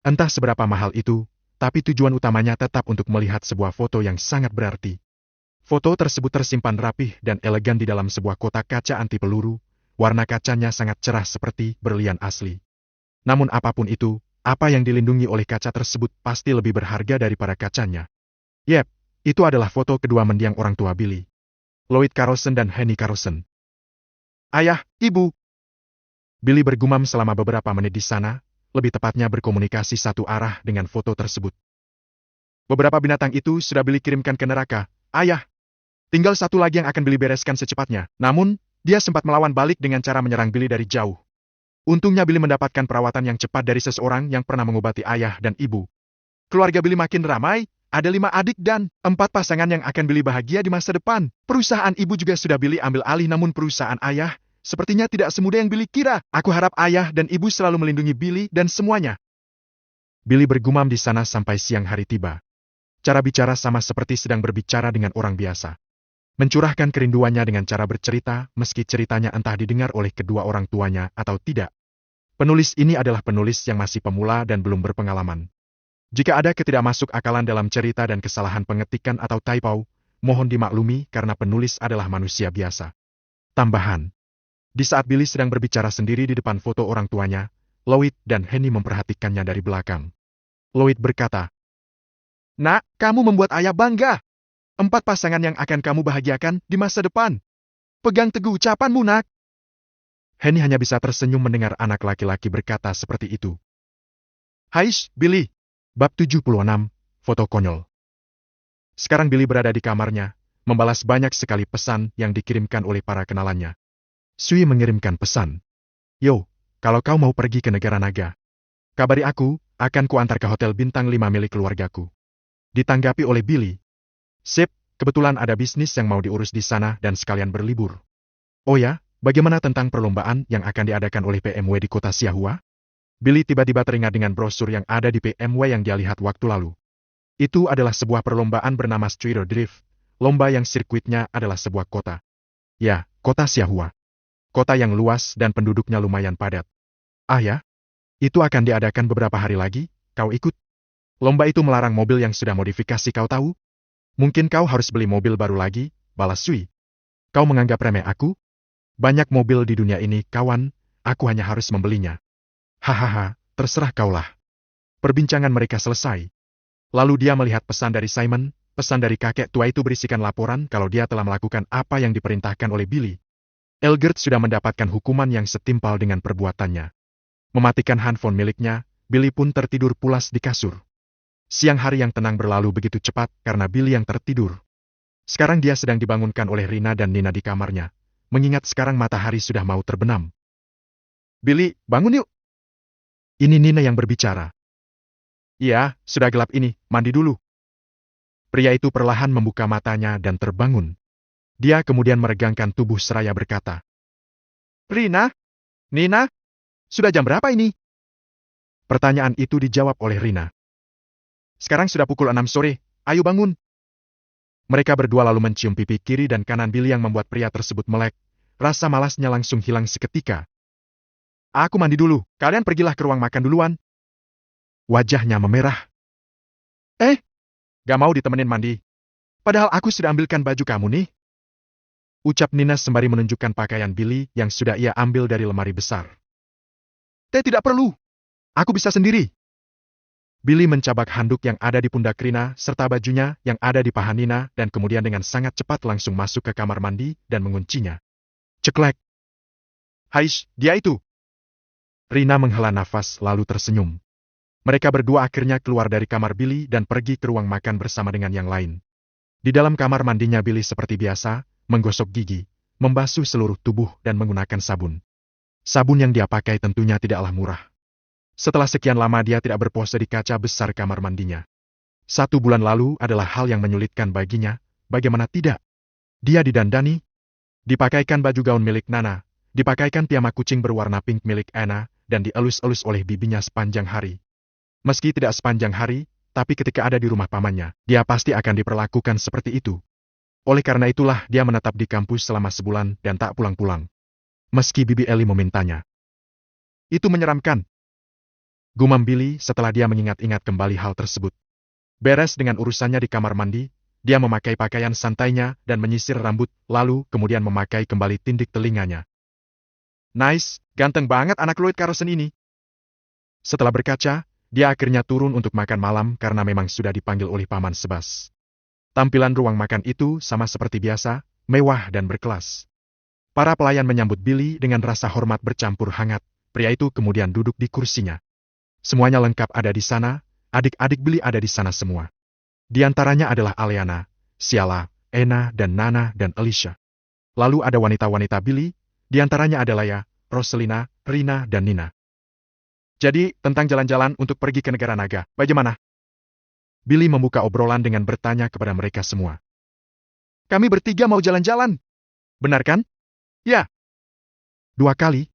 Entah seberapa mahal itu, tapi tujuan utamanya tetap untuk melihat sebuah foto yang sangat berarti. Foto tersebut tersimpan rapih dan elegan di dalam sebuah kotak kaca anti peluru, warna kacanya sangat cerah seperti berlian asli. Namun apapun itu, apa yang dilindungi oleh kaca tersebut pasti lebih berharga daripada kacanya. Yep, itu adalah foto kedua mendiang orang tua Billy. Lloyd Carlson dan Henny Carlson. Ayah, Ibu. Billy bergumam selama beberapa menit di sana, lebih tepatnya berkomunikasi satu arah dengan foto tersebut. Beberapa binatang itu sudah Billy kirimkan ke neraka, Ayah. Tinggal satu lagi yang akan Billy bereskan secepatnya. Namun, dia sempat melawan balik dengan cara menyerang Billy dari jauh. Untungnya Billy mendapatkan perawatan yang cepat dari seseorang yang pernah mengobati ayah dan ibu. Keluarga Billy makin ramai, ada 5 adik dan 4 pasangan yang akan Billy bahagia di masa depan. Perusahaan ibu juga sudah Billy ambil alih, namun perusahaan ayah sepertinya tidak semudah yang Billy kira. Aku harap ayah dan ibu selalu melindungi Billy dan semuanya. Billy bergumam di sana sampai siang hari tiba. Cara bicara sama seperti sedang berbicara dengan orang biasa. Mencurahkan kerinduannya dengan cara bercerita, meski ceritanya entah didengar oleh kedua orang tuanya atau tidak. Penulis ini adalah penulis yang masih pemula dan belum berpengalaman. Jika ada ketidakmasuk akalan dalam cerita dan kesalahan pengetikan atau typo, mohon dimaklumi karena penulis adalah manusia biasa. Tambahan. Di saat Billy sedang berbicara sendiri di depan foto orang tuanya, Lloyd dan Henny memperhatikannya dari belakang. Lloyd berkata, Nak, kamu membuat ayah bangga. 4 pasangan yang akan kamu bahagiakan di masa depan. Pegang teguh ucapanmu, Nak. Henny hanya bisa tersenyum mendengar anak laki-laki berkata seperti itu. Haish, Billy. Bab 76, foto konyol. Sekarang Billy berada di kamarnya, membalas banyak sekali pesan yang dikirimkan oleh para kenalannya. Sui mengirimkan pesan. Yo, kalau kau mau pergi ke negara naga, kabari aku, akan kuantar ke hotel bintang 5 milik keluargaku. Ditanggapi oleh Billy. Sip, kebetulan ada bisnis yang mau diurus di sana dan sekalian berlibur. Oh ya, bagaimana tentang perlombaan yang akan diadakan oleh PMW di kota Xiahua? Billy tiba-tiba teringat dengan brosur yang ada di PMW yang dia lihat waktu lalu. Itu adalah sebuah perlombaan bernama Streeter Drift, lomba yang sirkuitnya adalah sebuah kota. Ya, kota Xiahua. Kota yang luas dan penduduknya lumayan padat. Ah ya? Itu akan diadakan beberapa hari lagi, kau ikut? Lomba itu melarang mobil yang sudah modifikasi, kau tahu? Mungkin kau harus beli mobil baru lagi, balas Sui. Kau menganggap remeh aku? Banyak mobil di dunia ini, kawan, aku hanya harus membelinya. Hahaha, terserah kaulah. Perbincangan mereka selesai. Lalu dia melihat pesan dari Simon, pesan dari kakek tua itu berisikan laporan kalau dia telah melakukan apa yang diperintahkan oleh Billy. Elgert sudah mendapatkan hukuman yang setimpal dengan perbuatannya. Mematikan handphone miliknya, Billy pun tertidur pulas di kasur. Siang hari yang tenang berlalu begitu cepat karena Billy yang tertidur. Sekarang dia sedang dibangunkan oleh Rina dan Nina di kamarnya, mengingat sekarang matahari sudah mau terbenam. Billy, bangun yuk. Ini Nina yang berbicara. Iya, sudah gelap ini, mandi dulu. Pria itu perlahan membuka matanya dan terbangun. Dia kemudian meregangkan tubuh seraya berkata, Rina? Nina? Sudah jam berapa ini? Pertanyaan itu dijawab oleh Rina. Sekarang sudah pukul 6 sore, ayo bangun. Mereka berdua lalu mencium pipi kiri dan kanan Billy yang membuat pria tersebut melek. Rasa malasnya langsung hilang seketika. Aku mandi dulu, kalian pergilah ke ruang makan duluan. Wajahnya memerah. Gak mau ditemenin mandi. Padahal aku sudah ambilkan baju kamu nih. Ucap Nina sembari menunjukkan pakaian Billy yang sudah ia ambil dari lemari besar. Tidak perlu. Aku bisa sendiri. Billy mencabak handuk yang ada di pundak Rina serta bajunya yang ada di paha Nina dan kemudian dengan sangat cepat langsung masuk ke kamar mandi dan menguncinya. Ceklek. Haish, dia itu. Rina menghela nafas lalu tersenyum. Mereka berdua akhirnya keluar dari kamar Billy dan pergi ke ruang makan bersama dengan yang lain. Di dalam kamar mandinya Billy seperti biasa, menggosok gigi, membasuh seluruh tubuh dan menggunakan sabun. Sabun yang dia pakai tentunya tidaklah murah. Setelah sekian lama dia tidak berpose di kaca besar kamar mandinya. 1 bulan lalu adalah hal yang menyulitkan baginya, bagaimana tidak? Dia didandani, dipakaikan baju gaun milik Nana, dipakaikan piyama kucing berwarna pink milik Anna, dan dielus-elus oleh bibinya sepanjang hari. Meski tidak sepanjang hari, tapi ketika ada di rumah pamannya, dia pasti akan diperlakukan seperti itu. Oleh karena itulah dia menetap di kampus selama sebulan dan tak pulang-pulang. Meski Bibi Ellie memintanya. Itu menyeramkan. Gumam Billy setelah dia mengingat-ingat kembali hal tersebut. Beres dengan urusannya di kamar mandi, dia memakai pakaian santainya dan menyisir rambut, lalu kemudian memakai kembali tindik telinganya. Nice, ganteng banget anak Lloyd Carlson ini. Setelah berkaca, dia akhirnya turun untuk makan malam karena memang sudah dipanggil oleh Paman Sebas. Tampilan ruang makan itu sama seperti biasa, mewah dan berkelas. Para pelayan menyambut Billy dengan rasa hormat bercampur hangat. Pria itu kemudian duduk di kursinya. Semuanya lengkap ada di sana, adik-adik Billy ada di sana semua. Di antaranya adalah Aliana, Siala, Ena dan Nana dan Alicia. Lalu ada wanita-wanita Billy, di antaranya ada Laya, Roselina, Rina dan Nina. Jadi, tentang jalan-jalan untuk pergi ke negara naga, bagaimana? Billy membuka obrolan dengan bertanya kepada mereka semua. Kami bertiga mau jalan-jalan. Benar kan? Ya. 2 kali.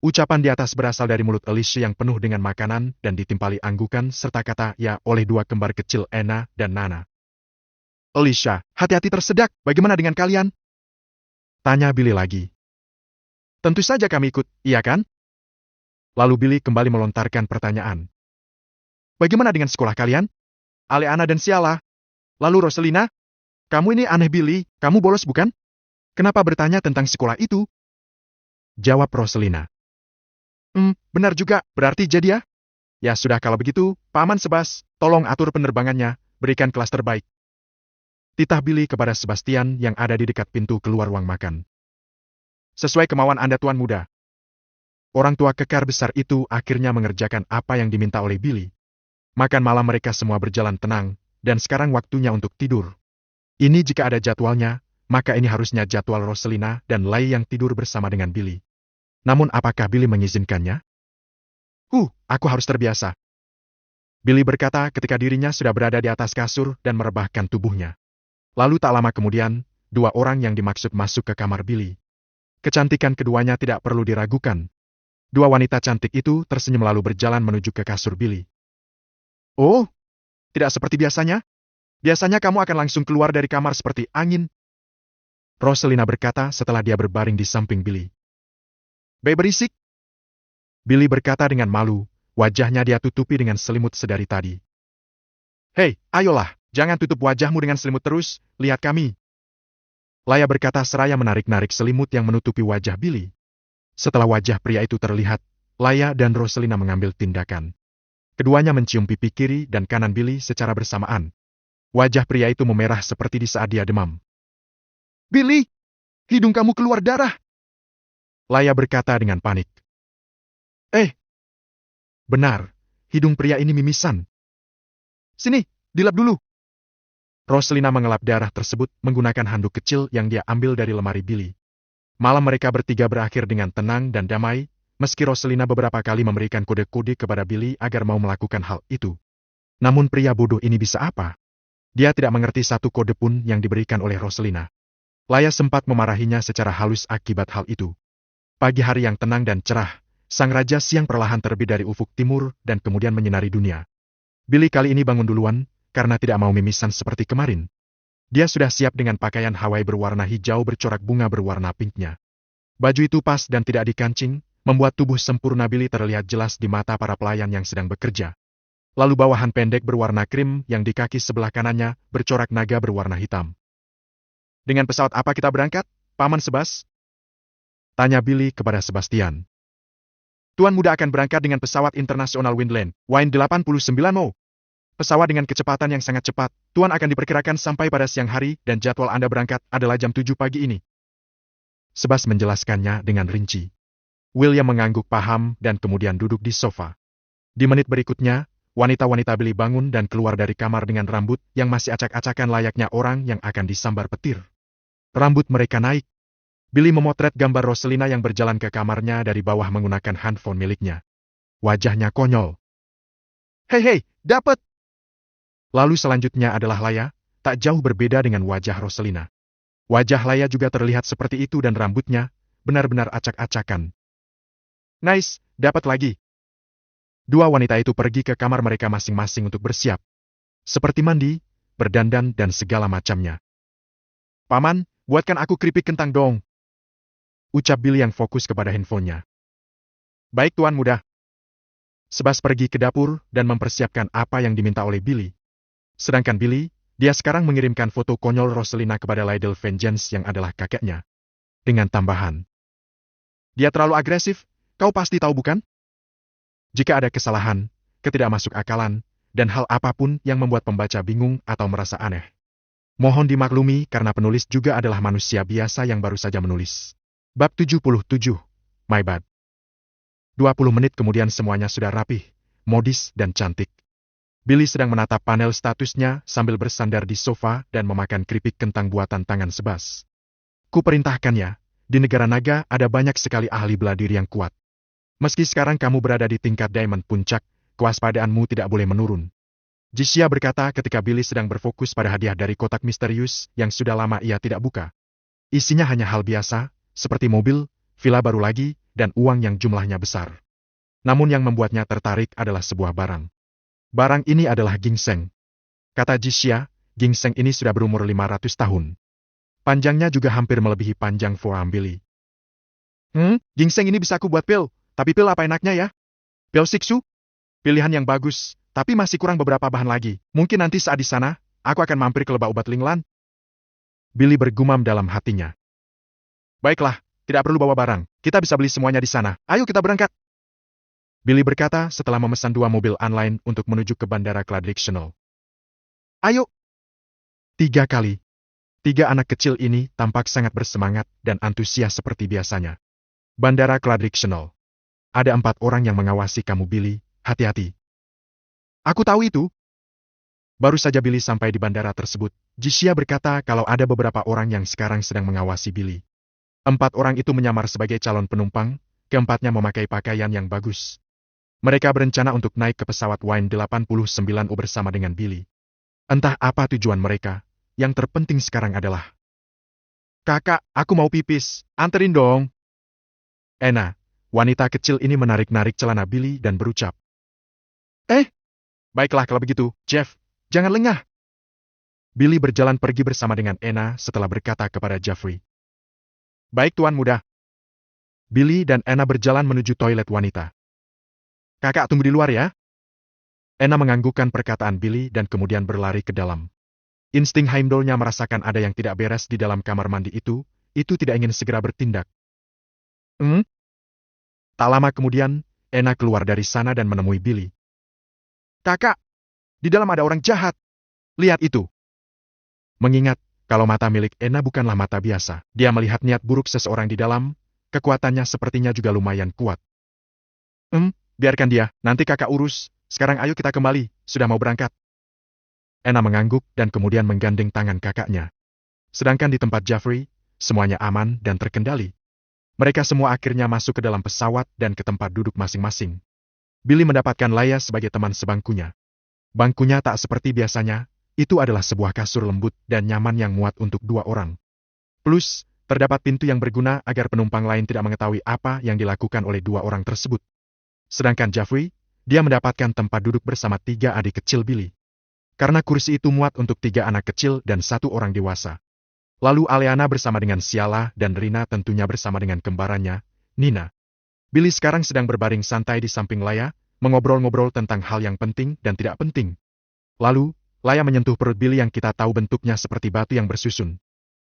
Ucapan di atas berasal dari mulut Alicia yang penuh dengan makanan dan ditimpali anggukan serta kata ya oleh 2 kembar kecil Ena dan Nana. Alicia, hati-hati tersedak, bagaimana dengan kalian? Tanya Billy lagi. Tentu saja kami ikut, iya kan? Lalu Billy kembali melontarkan pertanyaan. Bagaimana dengan sekolah kalian? Aleana dan Siala. Lalu Roselina? Kamu ini aneh Billy, kamu bolos bukan? Kenapa bertanya tentang sekolah itu? Jawab Roselina. Benar juga, berarti jadi ya? Ya sudah kalau begitu, Paman Sebas, tolong atur penerbangannya, berikan kelas terbaik. Titah Billy kepada Sebastian yang ada di dekat pintu keluar ruang makan. Sesuai kemauan Anda Tuan Muda. Orang tua kekar besar itu akhirnya mengerjakan apa yang diminta oleh Billy. Makan malam mereka semua berjalan tenang, dan sekarang waktunya untuk tidur. Ini jika ada jadwalnya, maka ini harusnya jadwal Roselina dan Lai yang tidur bersama dengan Billy. Namun apakah Billy mengizinkannya? Aku harus terbiasa. Billy berkata ketika dirinya sudah berada di atas kasur dan merebahkan tubuhnya. Lalu tak lama kemudian, 2 orang yang dimaksud masuk ke kamar Billy. Kecantikan keduanya tidak perlu diragukan. 2 wanita cantik itu tersenyum lalu berjalan menuju ke kasur Billy. Oh, tidak seperti biasanya? Biasanya kamu akan langsung keluar dari kamar seperti angin. Roselina berkata setelah dia berbaring di samping Billy. Berisik. Billy berkata dengan malu, wajahnya dia tutupi dengan selimut sedari tadi. Hei, ayolah, jangan tutup wajahmu dengan selimut terus, lihat kami. Laya berkata seraya menarik-narik selimut yang menutupi wajah Billy. Setelah wajah pria itu terlihat, Laya dan Roselina mengambil tindakan. Keduanya mencium pipi kiri dan kanan Billy secara bersamaan. Wajah pria itu memerah seperti di saat dia demam. Billy, hidung kamu keluar darah. Laya berkata dengan panik. Benar, hidung pria ini mimisan. Sini, dilap dulu. Roselina mengelap darah tersebut menggunakan handuk kecil yang dia ambil dari lemari Billy. Malam mereka bertiga berakhir dengan tenang dan damai, meski Roselina beberapa kali memberikan kode-kode kepada Billy agar mau melakukan hal itu. Namun pria bodoh ini bisa apa? Dia tidak mengerti satu kode pun yang diberikan oleh Roselina. Laya sempat memarahinya secara halus akibat hal itu. Pagi hari yang tenang dan cerah, sang raja siang perlahan terbit dari ufuk timur dan kemudian menyinari dunia. Billy kali ini bangun duluan, karena tidak mau mimisan seperti kemarin. Dia sudah siap dengan pakaian Hawaii berwarna hijau bercorak bunga berwarna pinknya. Baju itu pas dan tidak dikancing, membuat tubuh sempurna Billy terlihat jelas di mata para pelayan yang sedang bekerja. Lalu bawahan pendek berwarna krim yang di kaki sebelah kanannya bercorak naga berwarna hitam. Dengan pesawat apa kita berangkat, Paman Sebas? Tanya Billy kepada Sebastian. Tuan muda akan berangkat dengan pesawat internasional Windland, Wind 89 Mo. Pesawat dengan kecepatan yang sangat cepat, Tuan akan diperkirakan sampai pada siang hari dan jadwal Anda berangkat adalah jam 7 pagi ini. Sebas menjelaskannya dengan rinci. William mengangguk paham dan kemudian duduk di sofa. Di menit berikutnya, wanita-wanita Billy bangun dan keluar dari kamar dengan rambut yang masih acak-acakan layaknya orang yang akan disambar petir. Rambut mereka naik. Billy memotret gambar Roselina yang berjalan ke kamarnya dari bawah menggunakan handphone miliknya. Wajahnya konyol. Hei, dapat! Lalu selanjutnya adalah Laya, tak jauh berbeda dengan wajah Roselina. Wajah Laya juga terlihat seperti itu dan rambutnya benar-benar acak-acakan. Nice, dapat lagi. Dua wanita itu pergi ke kamar mereka masing-masing untuk bersiap. Seperti mandi, berdandan dan segala macamnya. Paman, buatkan aku keripik kentang dong. Ucap Billy yang fokus kepada handphonenya. Baik tuan muda. Sebas pergi ke dapur dan mempersiapkan apa yang diminta oleh Billy. Sedangkan Billy, dia sekarang mengirimkan foto konyol Roselina kepada Lydell Vengeance yang adalah kakeknya. Dengan tambahan. Dia terlalu agresif, kau pasti tahu bukan? Jika ada kesalahan, ketidakmasuk akalan, dan hal apapun yang membuat pembaca bingung atau merasa aneh. Mohon dimaklumi karena penulis juga adalah manusia biasa yang baru saja menulis. Bab 77, My Bad. 20 menit kemudian semuanya sudah rapih, modis dan cantik. Billy sedang menatap panel statusnya sambil bersandar di sofa dan memakan keripik kentang buatan tangan Sebas. Kuperintahkannya, di negara naga ada banyak sekali ahli bela diri yang kuat. Meski sekarang kamu berada di tingkat diamond puncak, kewaspadaanmu tidak boleh menurun. Jisia berkata ketika Billy sedang berfokus pada hadiah dari kotak misterius yang sudah lama ia tidak buka. Isinya hanya hal biasa, seperti mobil, villa baru lagi, dan uang yang jumlahnya besar. Namun yang membuatnya tertarik adalah sebuah barang. Barang ini adalah ginseng. Kata Jisia, ginseng ini sudah berumur 500 tahun. Panjangnya juga hampir melebihi panjang forearm Billy. Ginseng ini bisa aku buat pil, tapi pil apa enaknya ya? Pil siksu? Pilihan yang bagus, tapi masih kurang beberapa bahan lagi. Mungkin nanti saat di sana, aku akan mampir ke lebah obat Linglan. Billy bergumam dalam hatinya. Baiklah, tidak perlu bawa barang. Kita bisa beli semuanya di sana. Ayo kita berangkat. Billy berkata setelah memesan 2 mobil online untuk menuju ke Bandara Cladrictional. Ayo! 3 kali. 3 anak kecil ini tampak sangat bersemangat dan antusias seperti biasanya. Bandara Cladrictional. Ada 4 orang yang mengawasi kamu Billy, hati-hati. Aku tahu itu. Baru saja Billy sampai di bandara tersebut, Jisia berkata kalau ada beberapa orang yang sekarang sedang mengawasi Billy. 4 orang itu menyamar sebagai calon penumpang, keempatnya memakai pakaian yang bagus. Mereka berencana untuk naik ke pesawat Wind 89U bersama dengan Billy. Entah apa tujuan mereka, yang terpenting sekarang adalah... Kakak, aku mau pipis, anterin dong. Anna, wanita kecil ini menarik-narik celana Billy dan berucap. Baiklah kalau begitu, Jeff, jangan lengah. Billy berjalan pergi bersama dengan Anna setelah berkata kepada Jeffrey. Baik tuan muda. Billy dan Anna berjalan menuju toilet wanita. Kakak tunggu di luar ya. Anna menganggukkan perkataan Billy dan kemudian berlari ke dalam. Insting Heimdallnya merasakan ada yang tidak beres di dalam kamar mandi itu tidak ingin segera bertindak. Tak lama kemudian, Anna keluar dari sana dan menemui Billy. Kakak, di dalam ada orang jahat. Lihat itu. Mengingat, kalau mata milik Ena bukanlah mata biasa. Dia melihat niat buruk seseorang di dalam, kekuatannya sepertinya juga lumayan kuat. Biarkan dia, nanti kakak urus. Sekarang ayo kita kembali, sudah mau berangkat. Ena mengangguk dan kemudian menggandeng tangan kakaknya. Sedangkan di tempat Jeffrey, semuanya aman dan terkendali. Mereka semua akhirnya masuk ke dalam pesawat dan ke tempat duduk masing-masing. Billy mendapatkan Laya sebagai teman sebangkunya. Bangkunya tak seperti biasanya, itu adalah sebuah kasur lembut dan nyaman yang muat untuk 2 orang. Plus, terdapat pintu yang berguna agar penumpang lain tidak mengetahui apa yang dilakukan oleh 2 orang tersebut. Sedangkan Jeffrey, dia mendapatkan tempat duduk bersama 3 adik kecil Billy. Karena kursi itu muat untuk 3 anak kecil dan 1 orang dewasa. Lalu Aleana bersama dengan Siala dan Rina tentunya bersama dengan kembarannya, Nina. Billy sekarang sedang berbaring santai di samping Laya, mengobrol-ngobrol tentang hal yang penting dan tidak penting. Lalu, Laya menyentuh perut Billy yang kita tahu bentuknya seperti batu yang bersusun.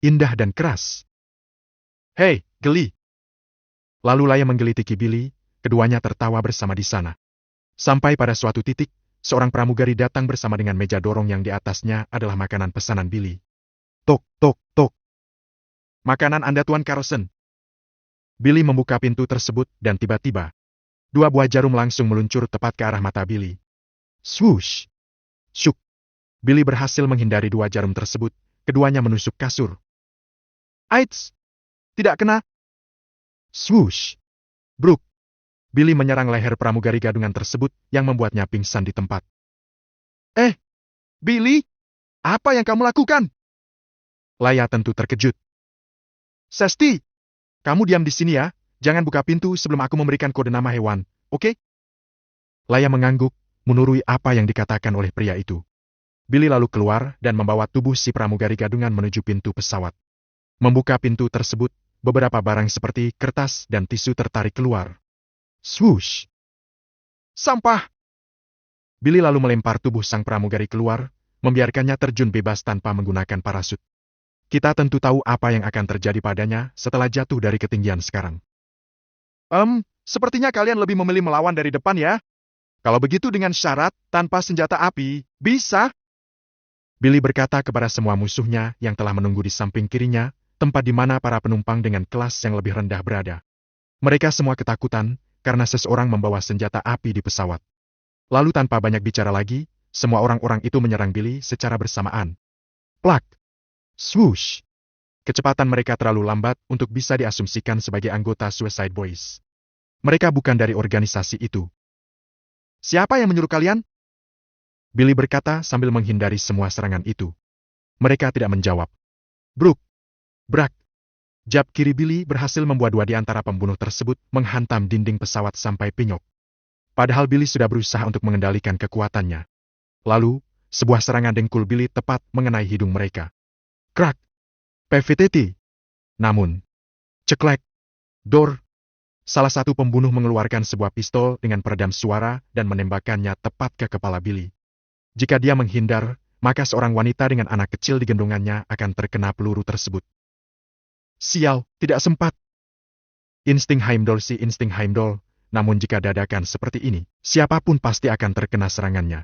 Indah dan keras. Hei, geli! Lalu Laya menggelitiki Billy, keduanya tertawa bersama di sana. Sampai pada suatu titik, seorang pramugari datang bersama dengan meja dorong yang di atasnya adalah makanan pesanan Billy. Tok, tok, tok. Makanan Anda Tuan Carlson. Billy membuka pintu tersebut dan tiba-tiba, 2 buah jarum langsung meluncur tepat ke arah mata Billy. Swoosh! Syuk! Billy berhasil menghindari 2 jarum tersebut, keduanya menusuk kasur. Aits! Tidak kena! Swoosh! Bruk! Billy menyerang leher pramugari gadungan tersebut yang membuatnya pingsan di tempat. Billy! Apa yang kamu lakukan? Laya tentu terkejut. Sesti! Kamu diam di sini ya, jangan buka pintu sebelum aku memberikan kode nama hewan, oke? Laya mengangguk, menurui apa yang dikatakan oleh pria itu. Billy lalu keluar dan membawa tubuh si pramugari gadungan menuju pintu pesawat. Membuka pintu tersebut, beberapa barang seperti kertas dan tisu tertarik keluar. Swoosh! Sampah! Billy lalu melempar tubuh sang pramugari keluar, membiarkannya terjun bebas tanpa menggunakan parasut. Kita tentu tahu apa yang akan terjadi padanya setelah jatuh dari ketinggian sekarang. Sepertinya kalian lebih memilih melawan dari depan ya? Kalau begitu dengan syarat, tanpa senjata api, bisa? Billy berkata kepada semua musuhnya yang telah menunggu di samping kirinya, tempat di mana para penumpang dengan kelas yang lebih rendah berada. Mereka semua ketakutan, karena seseorang membawa senjata api di pesawat. Lalu tanpa banyak bicara lagi, semua orang-orang itu menyerang Billy secara bersamaan. Plak! Swoosh! Kecepatan mereka terlalu lambat untuk bisa diasumsikan sebagai anggota Suicide Boys. Mereka bukan dari organisasi itu. Siapa yang menyuruh kalian? Billy berkata sambil menghindari semua serangan itu. Mereka tidak menjawab. Bruk! Brak! Jab kiri Billy berhasil membuat 2 di antara pembunuh tersebut menghantam dinding pesawat sampai pinyok. Padahal Billy sudah berusaha untuk mengendalikan kekuatannya. Lalu, sebuah serangan dengkul Billy tepat mengenai hidung mereka. Krak! PVTT! Namun, ceklek! Dor! Salah satu pembunuh mengeluarkan sebuah pistol dengan peredam suara dan menembakkannya tepat ke kepala Billy. Jika dia menghindar, maka seorang wanita dengan anak kecil di gendongannya akan terkena peluru tersebut. Sial, tidak sempat. Insting Heimdall si insting Heimdall, namun jika dadakan seperti ini, siapapun pasti akan terkena serangannya.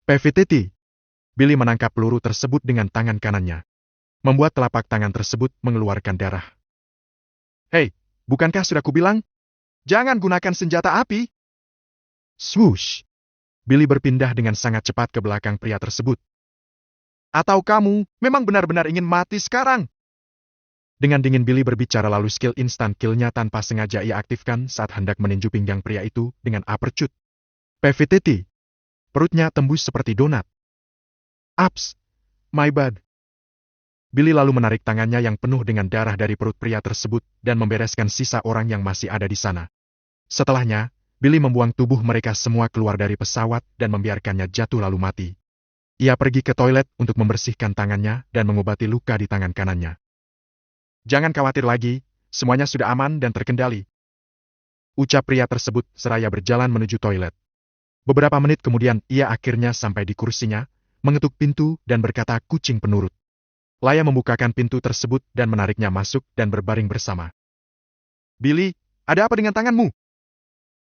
PVTT! Billy menangkap peluru tersebut dengan tangan kanannya. Membuat telapak tangan tersebut mengeluarkan darah. Hei, bukankah sudah kubilang? Jangan gunakan senjata api! Swoosh! Billy berpindah dengan sangat cepat ke belakang pria tersebut. Atau kamu memang benar-benar ingin mati sekarang? Dengan dingin Billy berbicara lalu skill instant kill-nya tanpa sengaja ia aktifkan saat hendak meninju pinggang pria itu dengan uppercut. PVTT! Perutnya tembus seperti donat. Ups! My bad! Billy lalu menarik tangannya yang penuh dengan darah dari perut pria tersebut dan membereskan sisa orang yang masih ada di sana. Setelahnya, Billy membuang tubuh mereka semua keluar dari pesawat dan membiarkannya jatuh lalu mati. Ia pergi ke toilet untuk membersihkan tangannya dan mengobati luka di tangan kanannya. Jangan khawatir lagi, semuanya sudah aman dan terkendali. Ucap pria tersebut seraya berjalan menuju toilet. Beberapa menit kemudian ia akhirnya sampai di kursinya, mengetuk pintu dan berkata kucing penurut. Laya membukakan pintu tersebut dan menariknya masuk dan berbaring bersama. Billy, ada apa dengan tanganmu?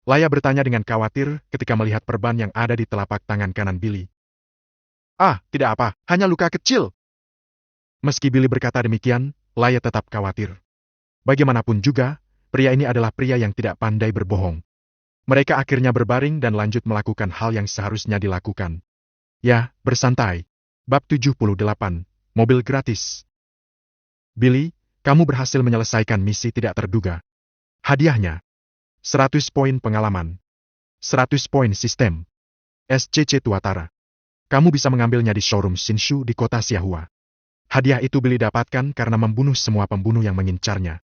Laya bertanya dengan khawatir ketika melihat perban yang ada di telapak tangan kanan Billy. Ah, tidak apa, hanya luka kecil. Meski Billy berkata demikian, Laya tetap khawatir. Bagaimanapun juga, pria ini adalah pria yang tidak pandai berbohong. Mereka akhirnya berbaring dan lanjut melakukan hal yang seharusnya dilakukan. Ya, bersantai. Bab 78, Mobil Gratis. Billy, kamu berhasil menyelesaikan misi tidak terduga. Hadiahnya, 100 poin pengalaman, 100 poin sistem, SCC Tuatara. Kamu bisa mengambilnya di showroom Shinshu di kota Xiahua. Hadiah itu Billy dapatkan karena membunuh semua pembunuh yang mengincarnya.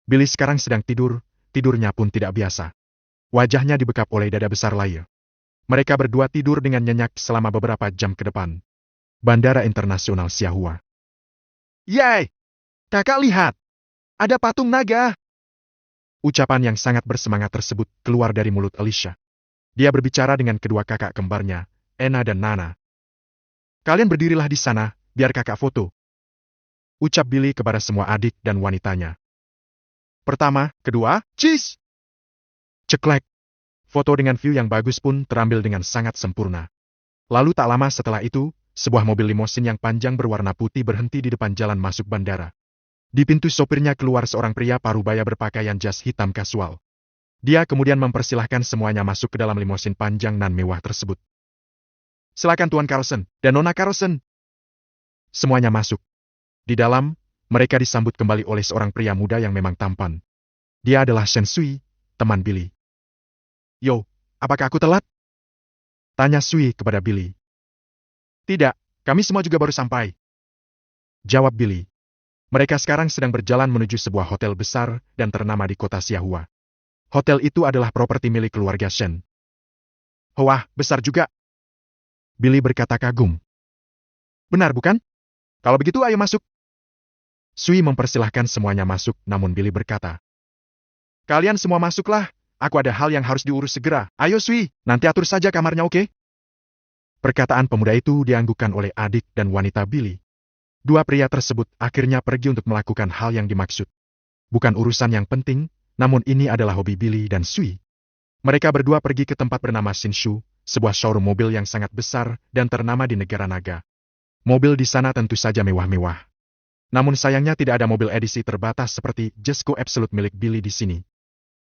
Billy sekarang sedang tidur, tidurnya pun tidak biasa. Wajahnya dibekap oleh dada besar Laya. Mereka berdua tidur dengan nyenyak selama beberapa jam ke depan. Bandara Internasional Xiahua. Yay! Kakak lihat! Ada patung naga! Ucapan yang sangat bersemangat tersebut keluar dari mulut Alicia. Dia berbicara dengan kedua kakak kembarnya, Ena dan Nana. Kalian berdirilah di sana, biar kakak foto. Ucap Billy kepada semua adik dan wanitanya. Pertama, kedua, cheese! Ceklek. Foto dengan view yang bagus pun terambil dengan sangat sempurna. Lalu tak lama setelah itu, sebuah mobil limosin yang panjang berwarna putih berhenti di depan jalan masuk bandara. Di pintu sopirnya keluar seorang pria parubaya berpakaian jas hitam kasual. Dia kemudian mempersilahkan semuanya masuk ke dalam limosin panjang nan mewah tersebut. Silakan Tuan Carlson dan Nona Carlson. Semuanya masuk. Di dalam, mereka disambut kembali oleh seorang pria muda yang memang tampan. Dia adalah Shen Sui, teman Billy. Yo, apakah aku telat? Tanya Sui kepada Billy. Tidak, kami semua juga baru sampai. Jawab Billy. Mereka sekarang sedang berjalan menuju sebuah hotel besar dan ternama di kota Xiahua. Hotel itu adalah properti milik keluarga Shen. Wah, besar juga. Billy berkata kagum. Benar bukan? Kalau begitu ayo masuk. Sui mempersilahkan semuanya masuk, namun Billy berkata. Kalian semua masuklah, aku ada hal yang harus diurus segera. Ayo Sui, nanti atur saja kamarnya oke? Perkataan pemuda itu dianggukkan oleh adik dan wanita Billy. Dua pria tersebut akhirnya pergi untuk melakukan hal yang dimaksud. Bukan urusan yang penting, namun ini adalah hobi Billy dan Sui. Mereka berdua pergi ke tempat bernama Shinshu, sebuah showroom mobil yang sangat besar dan ternama di negara naga. Mobil di sana tentu saja mewah-mewah. Namun sayangnya tidak ada mobil edisi terbatas seperti Jesko Absolute milik Billy di sini.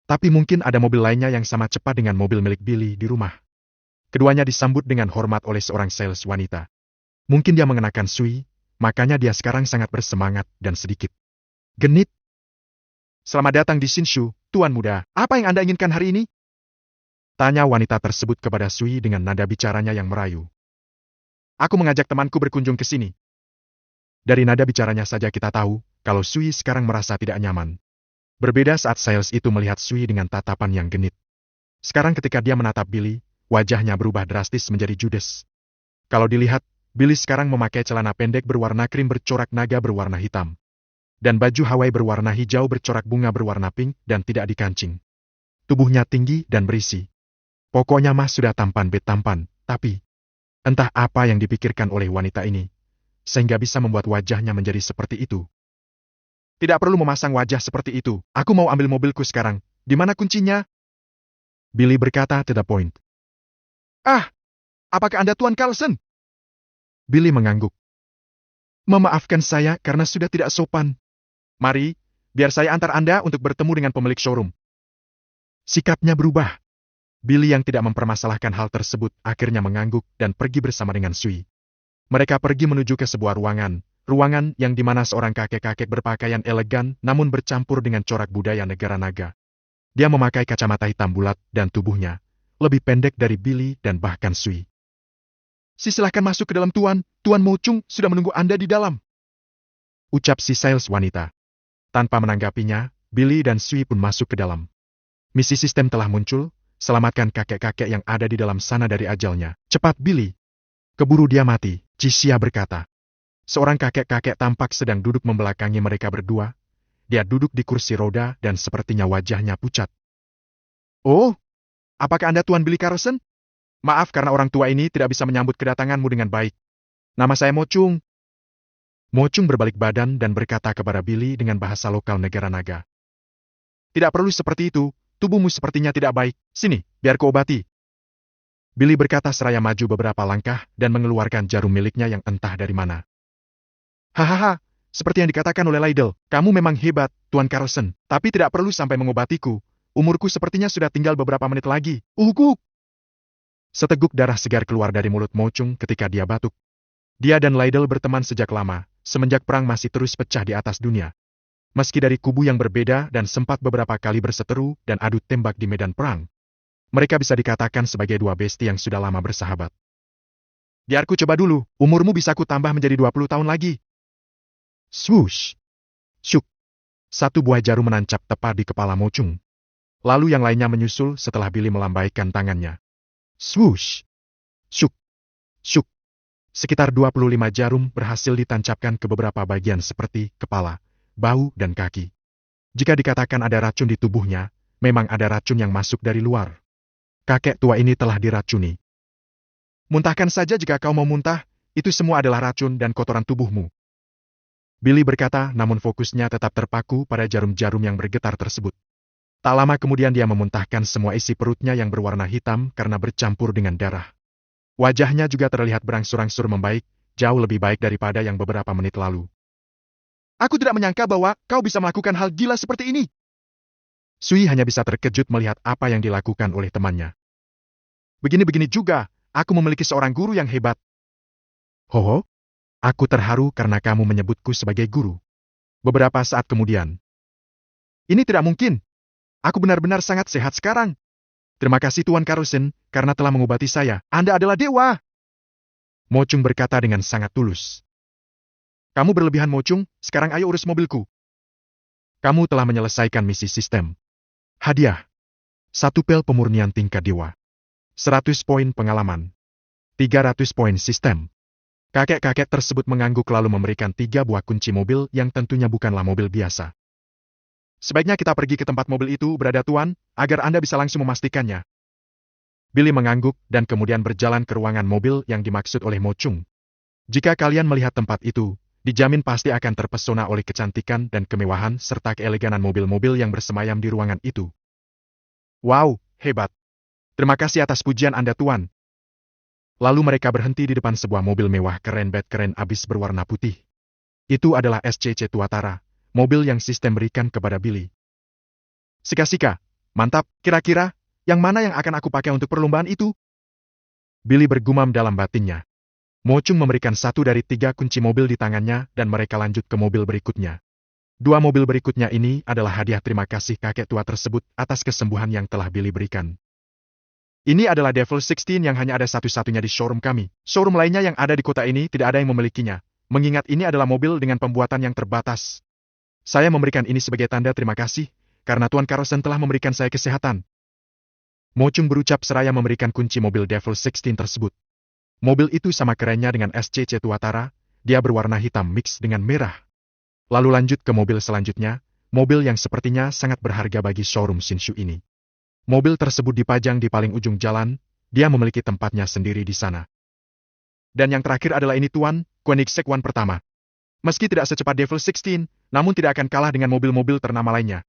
Tapi mungkin ada mobil lainnya yang sama cepat dengan mobil milik Billy di rumah. Keduanya disambut dengan hormat oleh seorang sales wanita. Mungkin dia mengenakan Sui, makanya dia sekarang sangat bersemangat dan sedikit genit. Selamat datang di Shinshu, Tuan Muda. Apa yang Anda inginkan hari ini? Tanya wanita tersebut kepada Sui dengan nada bicaranya yang merayu. Aku mengajak temanku berkunjung ke sini. Dari nada bicaranya saja kita tahu, kalau Sui sekarang merasa tidak nyaman. Berbeda saat sales itu melihat Sui dengan tatapan yang genit. Sekarang ketika dia menatap Billy, wajahnya berubah drastis menjadi judes. Kalau dilihat, Billy sekarang memakai celana pendek berwarna krim bercorak naga berwarna hitam. Dan baju Hawaii berwarna hijau bercorak bunga berwarna pink dan tidak dikancing. Tubuhnya tinggi dan berisi. Pokoknya mah sudah tampan tampan, tapi entah apa yang dipikirkan oleh wanita ini, sehingga bisa membuat wajahnya menjadi seperti itu. Tidak perlu memasang wajah seperti itu, aku mau ambil mobilku sekarang, di mana kuncinya? Billy berkata to the point. Ah, apakah Anda Tuan Carlson? Billy mengangguk. Memaafkan saya karena sudah tidak sopan. Mari, biar saya antar Anda untuk bertemu dengan pemilik showroom. Sikapnya berubah. Billy yang tidak mempermasalahkan hal tersebut akhirnya mengangguk dan pergi bersama dengan Sui. Mereka pergi menuju ke sebuah ruangan yang dimana seorang kakek-kakek berpakaian elegan namun bercampur dengan corak budaya negara naga. Dia memakai kacamata hitam bulat dan tubuhnya lebih pendek dari Billy dan bahkan Sui. Silahkan masuk ke dalam Tuan Mo Chung sudah menunggu Anda di dalam. Ucap si sales wanita. Tanpa menanggapinya, Billy dan Sui pun masuk ke dalam. Misi sistem telah muncul. Selamatkan kakek-kakek yang ada di dalam sana dari ajalnya. Cepat Billy. Keburu dia mati, Cixia berkata. Seorang kakek-kakek tampak sedang duduk membelakangi mereka berdua. Dia duduk di kursi roda dan sepertinya wajahnya pucat. Oh, apakah Anda Tuan Billy Carlson? Maaf karena orang tua ini tidak bisa menyambut kedatanganmu dengan baik. Nama saya Mo Chung. Mo Chung berbalik badan dan berkata kepada Billy dengan bahasa lokal negara naga. Tidak perlu seperti itu. Tubuhmu sepertinya tidak baik. Sini, biar kuobati. Billy berkata seraya maju beberapa langkah dan mengeluarkan jarum miliknya yang entah dari mana. Hahaha, Seperti yang dikatakan oleh Lydell, kamu memang hebat, Tuan Carlson, tapi tidak perlu sampai mengobatiku. Umurku sepertinya sudah tinggal beberapa menit lagi. Uhuk! Seteguk darah segar keluar dari mulut Mo Chung ketika dia batuk. Dia dan Lydell berteman sejak lama, semenjak perang masih terus pecah di atas dunia. Meski dari kubu yang berbeda dan sempat beberapa kali berseteru dan adu tembak di medan perang, mereka bisa dikatakan sebagai dua besti yang sudah lama bersahabat. Biarku coba dulu, umurmu bisa ku tambah menjadi 20 tahun lagi. Swoosh! Syuk! Satu buah jarum menancap tepat di kepala Mo Chung. Lalu yang lainnya menyusul setelah Billy melambaikan tangannya. Swoosh! Syuk! Syuk! Sekitar 25 jarum berhasil ditancapkan ke beberapa bagian seperti kepala, bahu, dan kaki. Jika dikatakan ada racun di tubuhnya, memang ada racun yang masuk dari luar. Kakek tua ini telah diracuni. Muntahkan saja jika kau mau muntah, itu semua adalah racun dan kotoran tubuhmu. Billy berkata, namun fokusnya tetap terpaku pada jarum-jarum yang bergetar tersebut. Tak lama kemudian dia memuntahkan semua isi perutnya yang berwarna hitam karena bercampur dengan darah. Wajahnya juga terlihat berangsur-angsur membaik, jauh lebih baik daripada yang beberapa menit lalu. Aku tidak menyangka bahwa kau bisa melakukan hal gila seperti ini. Sui hanya bisa terkejut melihat apa yang dilakukan oleh temannya. Begini-begini juga, aku memiliki seorang guru yang hebat. Hoho? Aku terharu karena kamu menyebutku sebagai guru. Beberapa saat kemudian. Ini tidak mungkin. Aku benar-benar sangat sehat sekarang. Terima kasih Tuan Carlson, karena telah mengobati saya. Anda adalah dewa. Mo Chung berkata dengan sangat tulus. Kamu berlebihan Mo Chung, sekarang ayo urus mobilku. Kamu telah menyelesaikan misi sistem. Hadiah. 1 pel pemurnian tingkat dewa. 100 poin pengalaman. 300 poin sistem. Kakek-kakek tersebut mengangguk lalu memberikan 3 buah kunci mobil yang tentunya bukanlah mobil biasa. Sebaiknya kita pergi ke tempat mobil itu berada Tuan, agar Anda bisa langsung memastikannya. Billy mengangguk dan kemudian berjalan ke ruangan mobil yang dimaksud oleh Mo Chung. Jika kalian melihat tempat itu, dijamin pasti akan terpesona oleh kecantikan dan kemewahan serta keeleganan mobil-mobil yang bersemayam di ruangan itu. Wow, hebat. Terima kasih atas pujian Anda Tuan. Lalu mereka berhenti di depan sebuah mobil mewah keren abis berwarna putih. Itu adalah SCC Tuatara, mobil yang sistem berikan kepada Billy. Sika-sika, mantap, kira-kira, yang mana yang akan aku pakai untuk perlombaan itu? Billy bergumam dalam batinnya. Mo Chung memberikan 1 dari 3 kunci mobil di tangannya dan mereka lanjut ke mobil berikutnya. 2 mobil berikutnya ini adalah hadiah terima kasih kakek tua tersebut atas kesembuhan yang telah Billy berikan. Ini adalah Devil 16 yang hanya ada satu-satunya di showroom kami. Showroom lainnya yang ada di kota ini tidak ada yang memilikinya, mengingat ini adalah mobil dengan pembuatan yang terbatas. Saya memberikan ini sebagai tanda terima kasih, karena Tuan Carlson telah memberikan saya kesehatan. Mo Chung berucap seraya memberikan kunci mobil Devil 16 tersebut. Mobil itu sama kerennya dengan SCC Tuatara, dia berwarna hitam mix dengan merah. Lalu lanjut ke mobil selanjutnya, mobil yang sepertinya sangat berharga bagi showroom Shinshu ini. Mobil tersebut dipajang di paling ujung jalan, dia memiliki tempatnya sendiri di sana. Dan yang terakhir adalah ini Tuan, Koenigsegg One pertama. Meski tidak secepat Devil 16, namun tidak akan kalah dengan mobil-mobil ternama lainnya.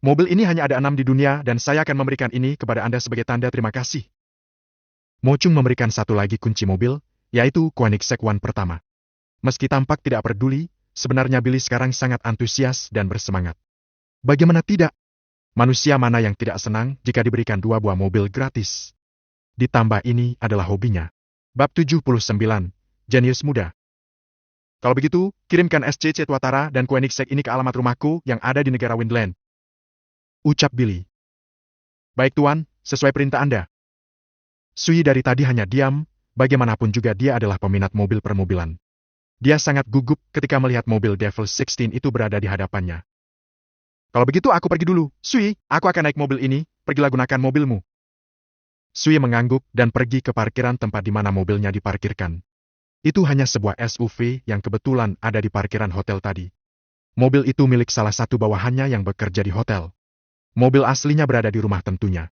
Mobil ini hanya ada 6 di dunia dan saya akan memberikan ini kepada Anda sebagai tanda terima kasih. Mo Chung memberikan 1 lagi kunci mobil, yaitu Koenigsegg One pertama. Meski tampak tidak peduli, sebenarnya Billy sekarang sangat antusias dan bersemangat. Bagaimana tidak? Manusia mana yang tidak senang jika diberikan 2 buah mobil gratis? Ditambah ini adalah hobinya. Bab 79, Jenius Muda. Kalau begitu, kirimkan SCC Tuatara dan Koenigsegg ini ke alamat rumahku yang ada di negara Windland. Ucap Billy. Baik Tuan, sesuai perintah Anda. Sui dari tadi hanya diam, bagaimanapun juga dia adalah peminat mobil permobilan. Dia sangat gugup ketika melihat mobil Devil 16 itu berada di hadapannya. Kalau begitu aku pergi dulu. Sui, aku akan naik mobil ini, pergilah gunakan mobilmu. Sui mengangguk dan pergi ke parkiran tempat di mana mobilnya diparkirkan. Itu hanya sebuah SUV yang kebetulan ada di parkiran hotel tadi. Mobil itu milik salah satu bawahannya yang bekerja di hotel. Mobil aslinya berada di rumah tentunya.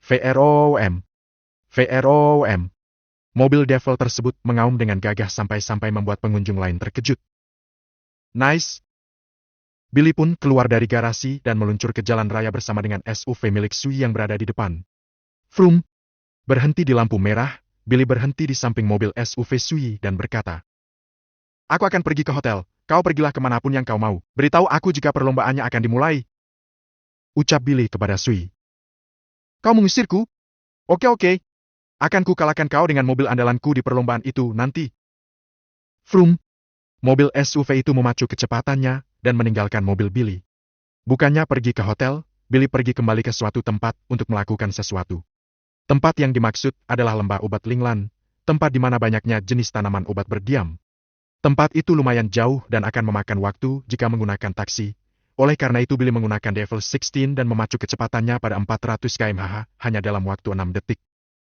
VROM. VROM. Mobil Devil tersebut mengaum dengan gagah sampai-sampai membuat pengunjung lain terkejut. Nice. Billy pun keluar dari garasi dan meluncur ke jalan raya bersama dengan SUV milik Sui yang berada di depan. Vroom. Berhenti di lampu merah, Billy berhenti di samping mobil SUV Sui dan berkata, "Aku akan pergi ke hotel. kau pergilah kemanapun yang kau mau. Beritahu aku jika perlombaannya akan dimulai. Ucap Billy kepada Sui. Kau mengusirku? Oke. Akan ku kalahkan kau dengan mobil andalanku di perlombaan itu nanti. Vroom. Mobil SUV itu memacu kecepatannya dan meninggalkan mobil Billy. Bukannya pergi ke hotel, Billy pergi kembali ke suatu tempat untuk melakukan sesuatu. Tempat yang dimaksud adalah lembah obat Linglan, tempat di mana banyaknya jenis tanaman obat berdiam. Tempat itu lumayan jauh dan akan memakan waktu jika menggunakan taksi. Oleh karena itu Billy menggunakan Devil 16 dan memacu kecepatannya pada 400 km/h hanya dalam waktu 6 detik.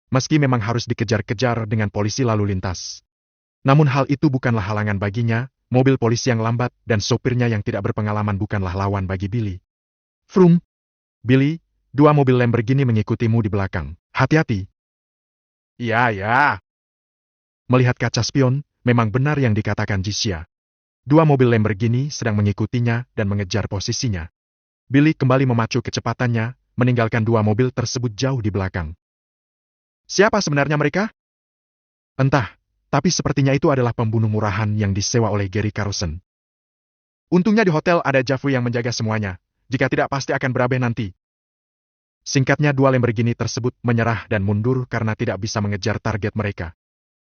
Meski memang harus dikejar-kejar dengan polisi lalu lintas. Namun hal itu bukanlah halangan baginya, mobil polisi yang lambat dan sopirnya yang tidak berpengalaman bukanlah lawan bagi Billy. Vroom. Billy, 2 mobil Lamborghini mengikutimu di belakang. Hati-hati. Ya. Melihat kaca spion, memang benar yang dikatakan Jisya. 2 mobil Lamborghini sedang mengikutinya dan mengejar posisinya. Billy kembali memacu kecepatannya, meninggalkan 2 mobil tersebut jauh di belakang. Siapa sebenarnya mereka? Entah, tapi sepertinya itu adalah pembunuh murahan yang disewa oleh Gary Carlson. Untungnya di hotel ada Jeffrey yang menjaga semuanya, jika tidak pasti akan berabe nanti. Singkatnya 2 Lamborghini tersebut menyerah dan mundur karena tidak bisa mengejar target mereka.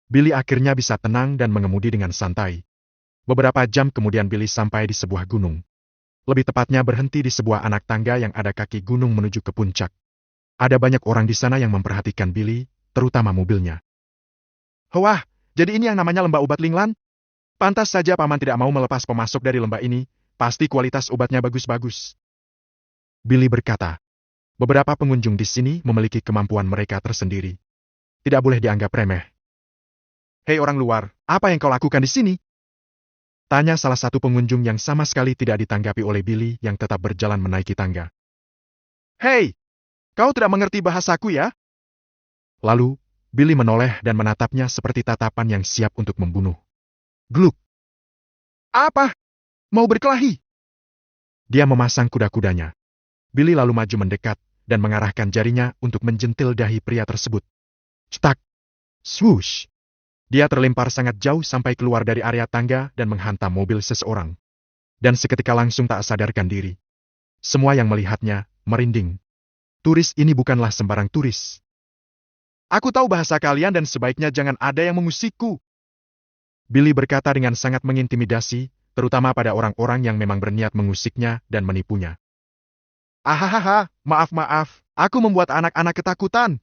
Billy akhirnya bisa tenang dan mengemudi dengan santai. Beberapa jam kemudian Billy sampai di sebuah gunung. Lebih tepatnya berhenti di sebuah anak tangga yang ada kaki gunung menuju ke puncak. Ada banyak orang di sana yang memperhatikan Billy, terutama mobilnya. Wah, jadi ini yang namanya lembah obat Linglan? Pantas saja paman tidak mau melepas pemasok dari lembah ini, pasti kualitas obatnya bagus-bagus. Billy berkata, beberapa pengunjung di sini memiliki kemampuan mereka tersendiri. Tidak boleh dianggap remeh. Hei orang luar, apa yang kau lakukan di sini? Tanya salah satu pengunjung yang sama sekali tidak ditanggapi oleh Billy yang tetap berjalan menaiki tangga. Hei, kau tidak mengerti bahasaku ya? Lalu, Billy menoleh dan menatapnya seperti tatapan yang siap untuk membunuh. Gluk. Apa? Mau berkelahi? Dia memasang kuda-kudanya. Billy lalu maju mendekat dan mengarahkan jarinya untuk menjentil dahi pria tersebut. Cetak. Swoosh. Dia terlempar sangat jauh sampai keluar dari area tangga dan menghantam mobil seseorang. Dan seketika langsung tak sadarkan diri. Semua yang melihatnya merinding. Turis ini bukanlah sembarang turis. Aku tahu bahasa kalian dan sebaiknya jangan ada yang mengusikku. Billy berkata dengan sangat mengintimidasi, terutama pada orang-orang yang memang berniat mengusiknya dan menipunya. Ahahaha, maaf, aku membuat anak-anak ketakutan.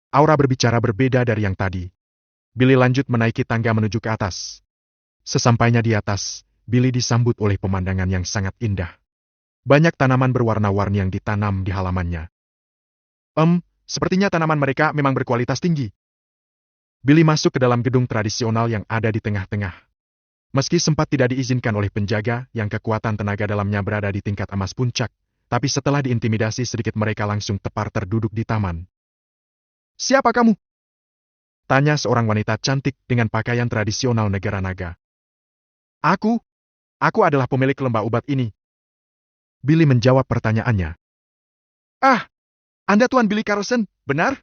Aura berbicara berbeda dari yang tadi. Billy lanjut menaiki tangga menuju ke atas. Sesampainya di atas, Billy disambut oleh pemandangan yang sangat indah. Banyak tanaman berwarna-warni yang ditanam di halamannya. Sepertinya tanaman mereka memang berkualitas tinggi. Billy masuk ke dalam gedung tradisional yang ada di tengah-tengah. Meski sempat tidak diizinkan oleh penjaga yang kekuatan tenaga dalamnya berada di tingkat emas puncak, tapi setelah diintimidasi sedikit mereka langsung tepar terduduk di taman. Siapa kamu? Tanya seorang wanita cantik dengan pakaian tradisional negara naga. Aku adalah pemilik lembah obat ini. Billy menjawab pertanyaannya. Ah, Anda Tuan Billy Carlson, benar?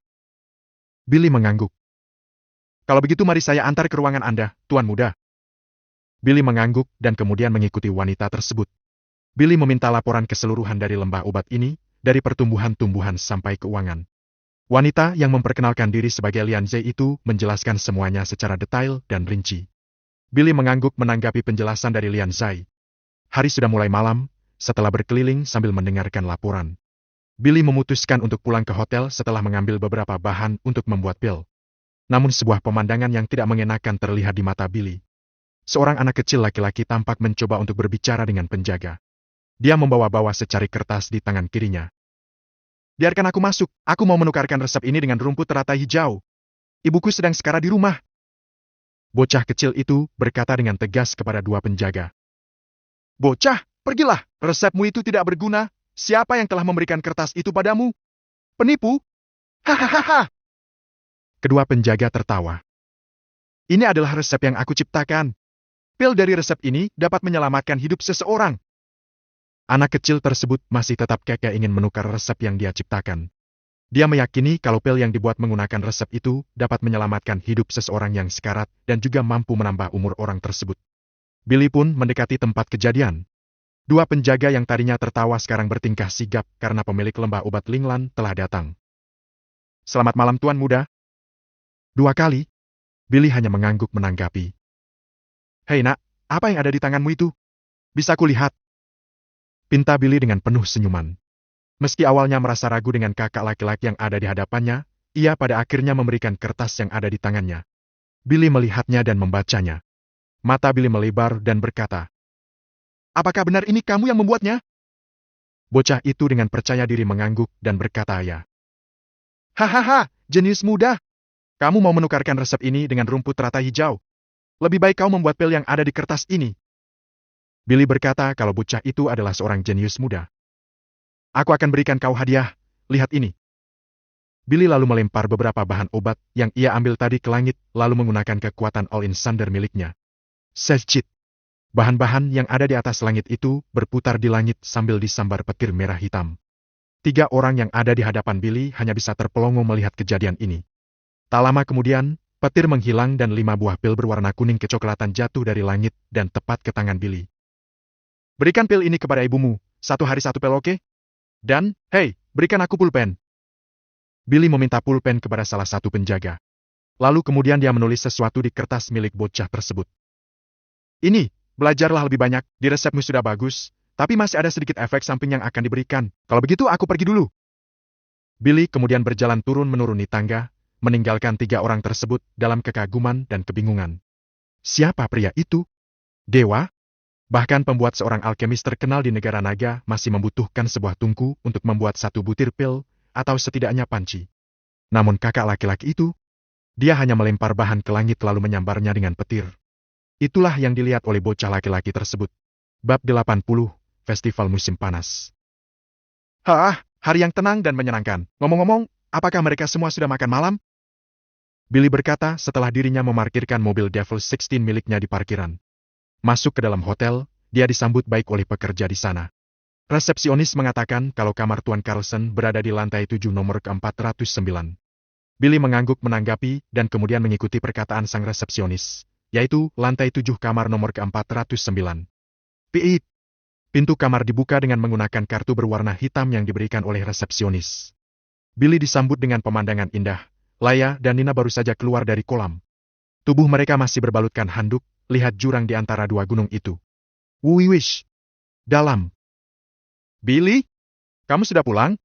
Billy mengangguk. Kalau begitu mari saya antar ke ruangan Anda, Tuan Muda. Billy mengangguk dan kemudian mengikuti wanita tersebut. Billy meminta laporan keseluruhan dari lembah obat ini, dari pertumbuhan-tumbuhan sampai keuangan. Wanita yang memperkenalkan diri sebagai Lian Zhe itu menjelaskan semuanya secara detail dan rinci. Billy mengangguk menanggapi penjelasan dari Lian Zhe. Hari sudah mulai malam, setelah berkeliling sambil mendengarkan laporan. Billy memutuskan untuk pulang ke hotel setelah mengambil beberapa bahan untuk membuat pil. Namun sebuah pemandangan yang tidak mengenakan terlihat di mata Billy. Seorang anak kecil laki-laki tampak mencoba untuk berbicara dengan penjaga. Dia membawa-bawa secari kertas di tangan kirinya. Biarkan aku masuk, aku mau menukarkan resep ini dengan rumput teratai hijau. Ibuku sedang sekara di rumah. Bocah kecil itu berkata dengan tegas kepada 2 penjaga. Bocah, pergilah, resepmu itu tidak berguna. Siapa yang telah memberikan kertas itu padamu? Penipu? Hahaha. Kedua penjaga tertawa. Ini adalah resep yang aku ciptakan. Pil dari resep ini dapat menyelamatkan hidup seseorang. Anak kecil tersebut masih tetap kekeh ingin menukar resep yang dia ciptakan. Dia meyakini kalau pil yang dibuat menggunakan resep itu dapat menyelamatkan hidup seseorang yang sekarat dan juga mampu menambah umur orang tersebut. Billy pun mendekati tempat kejadian. Dua penjaga yang tadinya tertawa sekarang bertingkah sigap karena pemilik lembah obat Linglan telah datang. "Selamat malam Tuan Muda." Dua kali, Billy hanya mengangguk menanggapi. "Hei nak, apa yang ada di tanganmu itu? Bisa kulihat?" Pinta Billy dengan penuh senyuman. Meski awalnya merasa ragu dengan kakak laki-laki yang ada di hadapannya, ia pada akhirnya memberikan kertas yang ada di tangannya. Billy melihatnya dan membacanya. Mata Billy melebar dan berkata, "Apakah benar ini kamu yang membuatnya?" Bocah itu dengan percaya diri mengangguk dan berkata, "Ya." "Hahaha, jenius muda. Kamu mau menukarkan resep ini dengan rumput teratai hijau. Lebih baik kau membuat pil yang ada di kertas ini." Billy berkata kalau bocah itu adalah seorang jenius muda. "Aku akan berikan kau hadiah, lihat ini." Billy lalu melempar beberapa bahan obat yang ia ambil tadi ke langit, lalu menggunakan kekuatan all-in thunder miliknya. Sechit. Bahan-bahan yang ada di atas langit itu berputar di langit sambil disambar petir merah hitam. 3 orang yang ada di hadapan Billy hanya bisa terpelongo melihat kejadian ini. Tak lama kemudian, petir menghilang dan 5 buah pil berwarna kuning kecoklatan jatuh dari langit dan tepat ke tangan Billy. "Berikan pil ini kepada ibumu, 1 hari 1 pil, oke? Dan, hei, berikan aku pulpen." Billy meminta pulpen kepada salah satu penjaga. Lalu kemudian dia menulis sesuatu di kertas milik bocah tersebut. "Ini, belajarlah lebih banyak, di resepmu sudah bagus, tapi masih ada sedikit efek samping yang akan diberikan. Kalau begitu aku pergi dulu." Billy kemudian berjalan turun menuruni tangga, meninggalkan 3 orang tersebut dalam kekaguman dan kebingungan. Siapa pria itu? Dewa? Bahkan pembuat seorang alkemis terkenal di negara naga masih membutuhkan sebuah tungku untuk membuat 1 butir pil, atau setidaknya panci. Namun kakak laki-laki itu, dia hanya melempar bahan ke langit lalu menyambarnya dengan petir. Itulah yang dilihat oleh bocah laki-laki tersebut. Bab 80, Festival Musim Panas. Hari yang tenang dan menyenangkan. Ngomong-ngomong, apakah mereka semua sudah makan malam? Billy berkata setelah dirinya memarkirkan mobil Devil 16 miliknya di parkiran. Masuk ke dalam hotel, dia disambut baik oleh pekerja di sana. Resepsionis mengatakan kalau kamar Tuan Carlson berada di lantai 7 nomor ke-409. Billy mengangguk menanggapi dan kemudian mengikuti perkataan sang resepsionis, yaitu lantai 7 kamar nomor ke-409. Piit. Pintu kamar dibuka dengan menggunakan kartu berwarna hitam yang diberikan oleh resepsionis. Billy disambut dengan pemandangan indah. Laya dan Nina baru saja keluar dari kolam. Tubuh mereka masih berbalutkan handuk, lihat jurang di antara 2 gunung itu. Wish. Dalam. "Billy? Kamu sudah pulang?"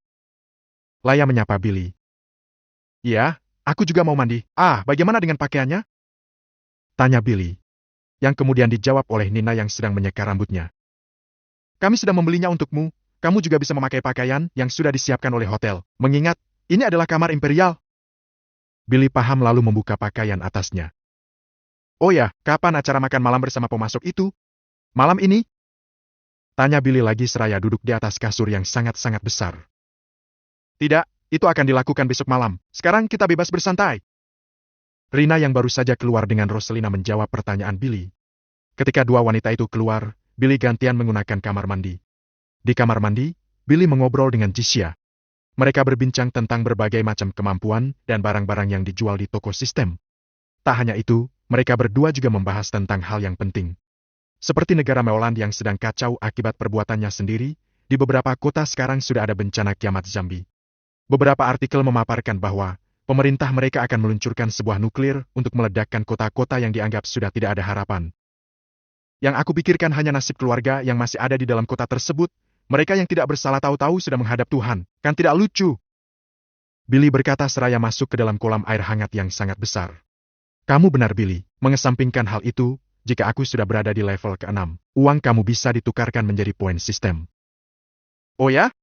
Laya menyapa Billy. "Iya, aku juga mau mandi. Bagaimana dengan pakaiannya?" tanya Billy. Yang kemudian dijawab oleh Nina yang sedang menyeka rambutnya. "Kami sudah membelinya untukmu, kamu juga bisa memakai pakaian yang sudah disiapkan oleh hotel. Mengingat, ini adalah kamar imperial." Billy paham lalu membuka pakaian atasnya. "Oh ya, kapan acara makan malam bersama pemasok itu? Malam ini?" tanya Billy lagi seraya duduk di atas kasur yang sangat-sangat besar. "Tidak, itu akan dilakukan besok malam. Sekarang kita bebas bersantai." Rina yang baru saja keluar dengan Roselina menjawab pertanyaan Billy. Ketika 2 wanita itu keluar, Billy gantian menggunakan kamar mandi. Di kamar mandi, Billy mengobrol dengan Jisha. Mereka berbincang tentang berbagai macam kemampuan dan barang-barang yang dijual di toko sistem. Tak hanya itu, mereka berdua juga membahas tentang hal yang penting. Seperti negara Meoland yang sedang kacau akibat perbuatannya sendiri, di beberapa kota sekarang sudah ada bencana kiamat zombie. Beberapa artikel memaparkan bahwa pemerintah mereka akan meluncurkan sebuah nuklir untuk meledakkan kota-kota yang dianggap sudah tidak ada harapan. Yang aku pikirkan hanya nasib keluarga yang masih ada di dalam kota tersebut. Mereka yang tidak bersalah tahu-tahu sudah menghadap Tuhan. Kan tidak lucu? Billy berkata seraya masuk ke dalam kolam air hangat yang sangat besar. "Kamu benar Billy, mengesampingkan hal itu, jika aku sudah berada di level ke-6, uang kamu bisa ditukarkan menjadi poin sistem." "Oh ya?"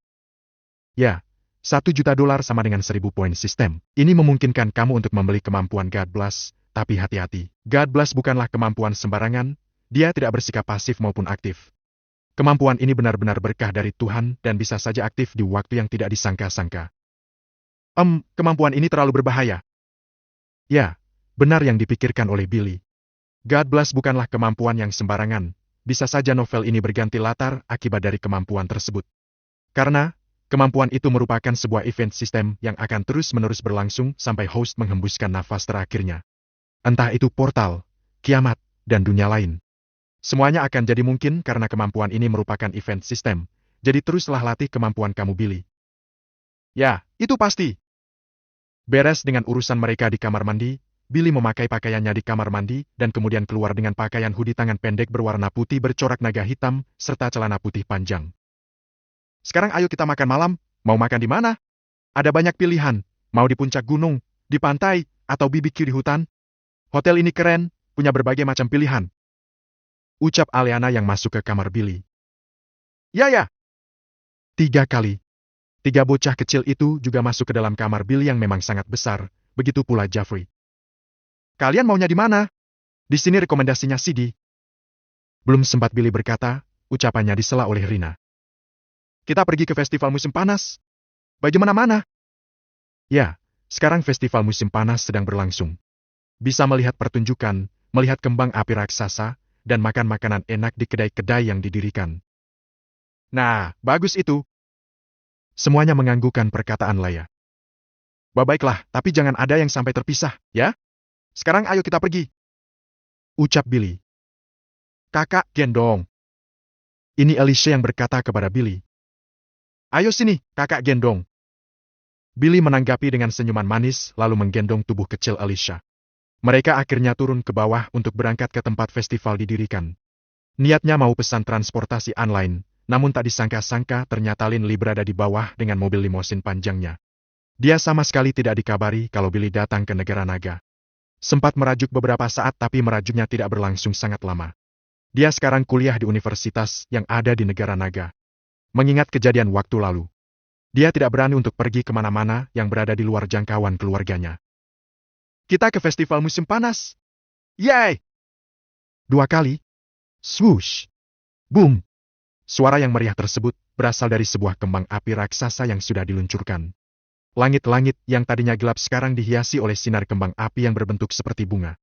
"Ya, $1.000.000 sama dengan 1.000 poin sistem. Ini memungkinkan kamu untuk membeli kemampuan God Bless, tapi hati-hati. God Bless bukanlah kemampuan sembarangan, dia tidak bersikap pasif maupun aktif. Kemampuan ini benar-benar berkah dari Tuhan dan bisa saja aktif di waktu yang tidak disangka-sangka." Kemampuan ini terlalu berbahaya." Ya, benar yang dipikirkan oleh Billy. God Bless bukanlah kemampuan yang sembarangan, bisa saja novel ini berganti latar akibat dari kemampuan tersebut. Karena, kemampuan itu merupakan sebuah event sistem yang akan terus-menerus berlangsung sampai host menghembuskan nafas terakhirnya. Entah itu portal, kiamat, dan dunia lain. Semuanya akan jadi mungkin karena kemampuan ini merupakan event sistem. Jadi teruslah latih kemampuan kamu, Billy. Ya, itu pasti. Beres dengan urusan mereka di kamar mandi, Billy memakai pakaiannya di kamar mandi dan kemudian keluar dengan pakaian hoodie tangan pendek berwarna putih bercorak naga hitam serta celana putih panjang. Sekarang ayo kita makan malam. Mau makan di mana? Ada banyak pilihan. Mau di puncak gunung, di pantai, atau BBQ di hutan? Hotel ini keren, punya berbagai macam pilihan. Ucap Aliana yang masuk ke kamar Billy. Ya ya. 3 kali. 3 bocah kecil itu juga masuk ke dalam kamar Billy yang memang sangat besar, begitu pula Jeffrey. Kalian maunya di mana? Di sini rekomendasinya CD. Belum sempat Billy berkata, ucapannya disela oleh Rina. Kita pergi ke festival musim panas. Bagaimana-mana? Ya, sekarang festival musim panas sedang berlangsung. Bisa melihat pertunjukan, melihat kembang api raksasa, dan makan makanan enak di kedai-kedai yang didirikan. Nah, bagus itu. Semuanya menganggukkan perkataan Laya. Baiklah, tapi jangan ada yang sampai terpisah, ya? Sekarang ayo kita pergi. Ucap Billy. Kakak gendong. Ini Alicia yang berkata kepada Billy. Ayo sini, kakak gendong. Billy menanggapi dengan senyuman manis lalu menggendong tubuh kecil Alicia. Mereka akhirnya turun ke bawah untuk berangkat ke tempat festival didirikan. Niatnya mau pesan transportasi online, namun tak disangka-sangka ternyata Linley berada di bawah dengan mobil limosin panjangnya. Dia sama sekali tidak dikabari kalau Billy datang ke negara naga. Sempat merajuk beberapa saat tapi merajuknya tidak berlangsung sangat lama. Dia sekarang kuliah di universitas yang ada di negara naga. Mengingat kejadian waktu lalu, dia tidak berani untuk pergi kemana-mana yang berada di luar jangkauan keluarganya. Kita ke festival musim panas. Yeay! 2 kali. Swoosh! Boom! Suara yang meriah tersebut berasal dari sebuah kembang api raksasa yang sudah diluncurkan. Langit-langit yang tadinya gelap sekarang dihiasi oleh sinar kembang api yang berbentuk seperti bunga.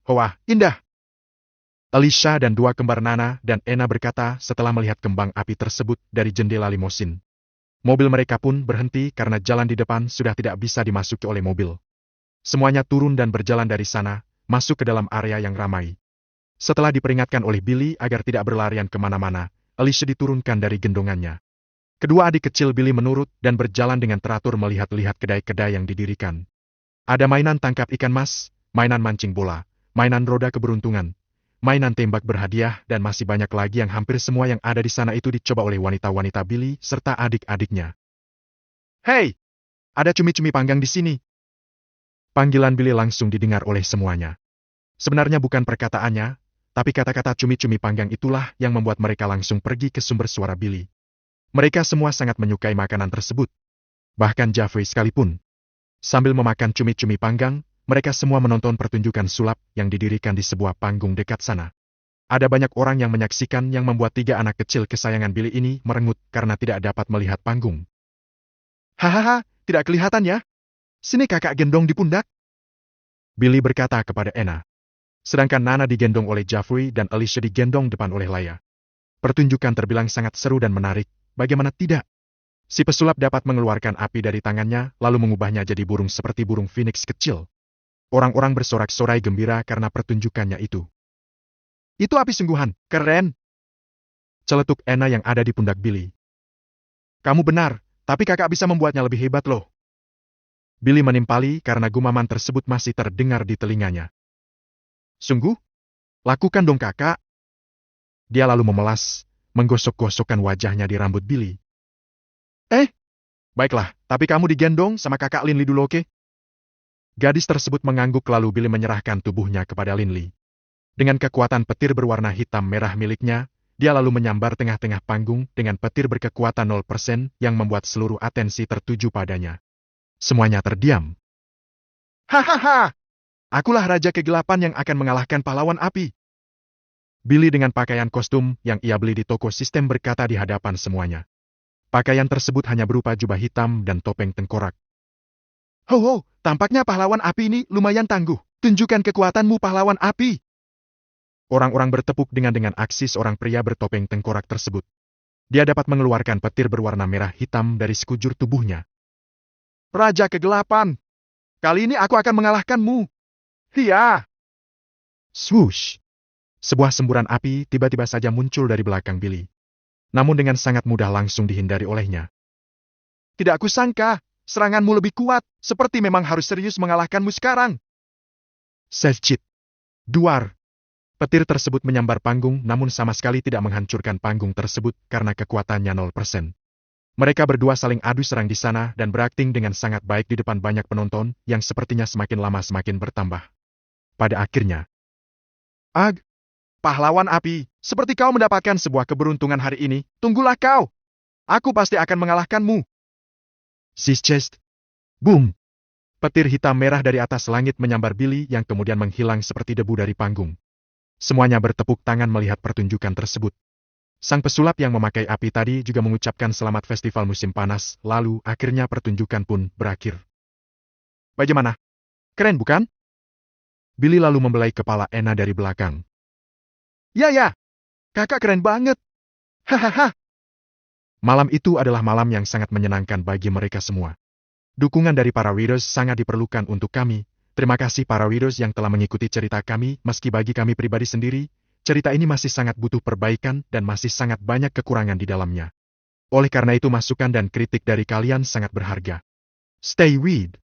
Wah, indah! Alicia dan 2 kembar Nana dan Ena berkata setelah melihat kembang api tersebut dari jendela limosin. Mobil mereka pun berhenti karena jalan di depan sudah tidak bisa dimasuki oleh mobil. Semuanya turun dan berjalan dari sana, masuk ke dalam area yang ramai. Setelah diperingatkan oleh Billy agar tidak berlarian kemana-mana, Alicia diturunkan dari gendongannya. Kedua adik kecil Billy menurut dan berjalan dengan teratur melihat-lihat kedai-kedai yang didirikan. Ada mainan tangkap ikan mas, mainan mancing bola, mainan roda keberuntungan, mainan tembak berhadiah dan masih banyak lagi yang hampir semua yang ada di sana itu dicoba oleh wanita-wanita Billy serta adik-adiknya. Hei! Ada cumi-cumi panggang di sini. Panggilan Billy langsung didengar oleh semuanya. Sebenarnya bukan perkataannya, tapi kata-kata cumi-cumi panggang itulah yang membuat mereka langsung pergi ke sumber suara Billy. Mereka semua sangat menyukai makanan tersebut. Bahkan Jeffrey sekalipun. Sambil memakan cumi-cumi panggang, mereka semua menonton pertunjukan sulap yang didirikan di sebuah panggung dekat sana. Ada banyak orang yang menyaksikan yang membuat 3 anak kecil kesayangan Billy ini merengut karena tidak dapat melihat panggung. Hahaha, tidak kelihatan ya? Sini kakak gendong di pundak. Billy berkata kepada Ena. Sedangkan Nana digendong oleh Jeffrey dan Alicia digendong depan oleh Laya. Pertunjukan terbilang sangat seru dan menarik, bagaimana tidak? Si pesulap dapat mengeluarkan api dari tangannya lalu mengubahnya jadi burung seperti burung phoenix kecil. Orang-orang bersorak-sorai gembira karena pertunjukannya itu. Itu api sungguhan, keren! Celetuk Ena yang ada di pundak Billy. Kamu benar, tapi kakak bisa membuatnya lebih hebat loh. Billy menimpali karena gumaman tersebut masih terdengar di telinganya. Sungguh? Lakukan dong kakak. Dia lalu memelas, menggosok-gosokkan wajahnya di rambut Billy. Baiklah, tapi kamu digendong sama kakak Linley dulu oke? Gadis tersebut mengangguk lalu Billy menyerahkan tubuhnya kepada Linley. Dengan kekuatan petir berwarna hitam merah miliknya, dia lalu menyambar tengah-tengah panggung dengan petir berkekuatan 0% yang membuat seluruh atensi tertuju padanya. Semuanya terdiam. Hahaha! Akulah Raja Kegelapan yang akan mengalahkan pahlawan api. Billy dengan pakaian kostum yang ia beli di toko sistem berkata di hadapan semuanya. Pakaian tersebut hanya berupa jubah hitam dan topeng tengkorak. Ho, tampaknya pahlawan api ini lumayan tangguh. Tunjukkan kekuatanmu pahlawan api. Orang-orang bertepuk dengan aksi seorang pria bertopeng tengkorak tersebut. Dia dapat mengeluarkan petir berwarna merah hitam dari sekujur tubuhnya. Raja Kegelapan! Kali ini aku akan mengalahkanmu. Hiya! Swoosh! Sebuah semburan api tiba-tiba saja muncul dari belakang Billy. Namun dengan sangat mudah langsung dihindari olehnya. Tidak kusangka, seranganmu lebih kuat, seperti memang harus serius mengalahkanmu sekarang. Selchit. Duar. Petir tersebut menyambar panggung namun sama sekali tidak menghancurkan panggung tersebut karena kekuatannya 0%. Mereka berdua saling adu serang di sana dan berakting dengan sangat baik di depan banyak penonton yang sepertinya semakin lama semakin bertambah. Pada akhirnya, Ag, pahlawan api, seperti kau mendapatkan sebuah keberuntungan hari ini, tunggulah kau. Aku pasti akan mengalahkanmu. Sis chest. Boom. Petir hitam merah dari atas langit menyambar Billy yang kemudian menghilang seperti debu dari panggung. Semuanya bertepuk tangan melihat pertunjukan tersebut. Sang pesulap yang memakai api tadi juga mengucapkan selamat festival musim panas, lalu akhirnya pertunjukan pun berakhir. Bagaimana? Keren bukan? Billy lalu membelai kepala Anna dari belakang. Ya, kakak keren banget. Hahaha. Malam itu adalah malam yang sangat menyenangkan bagi mereka semua. Dukungan dari para readers sangat diperlukan untuk kami. Terima kasih para readers yang telah mengikuti cerita kami, meski bagi kami pribadi sendiri, cerita ini masih sangat butuh perbaikan dan masih sangat banyak kekurangan di dalamnya. Oleh karena itu masukan dan kritik dari kalian sangat berharga. Stay read.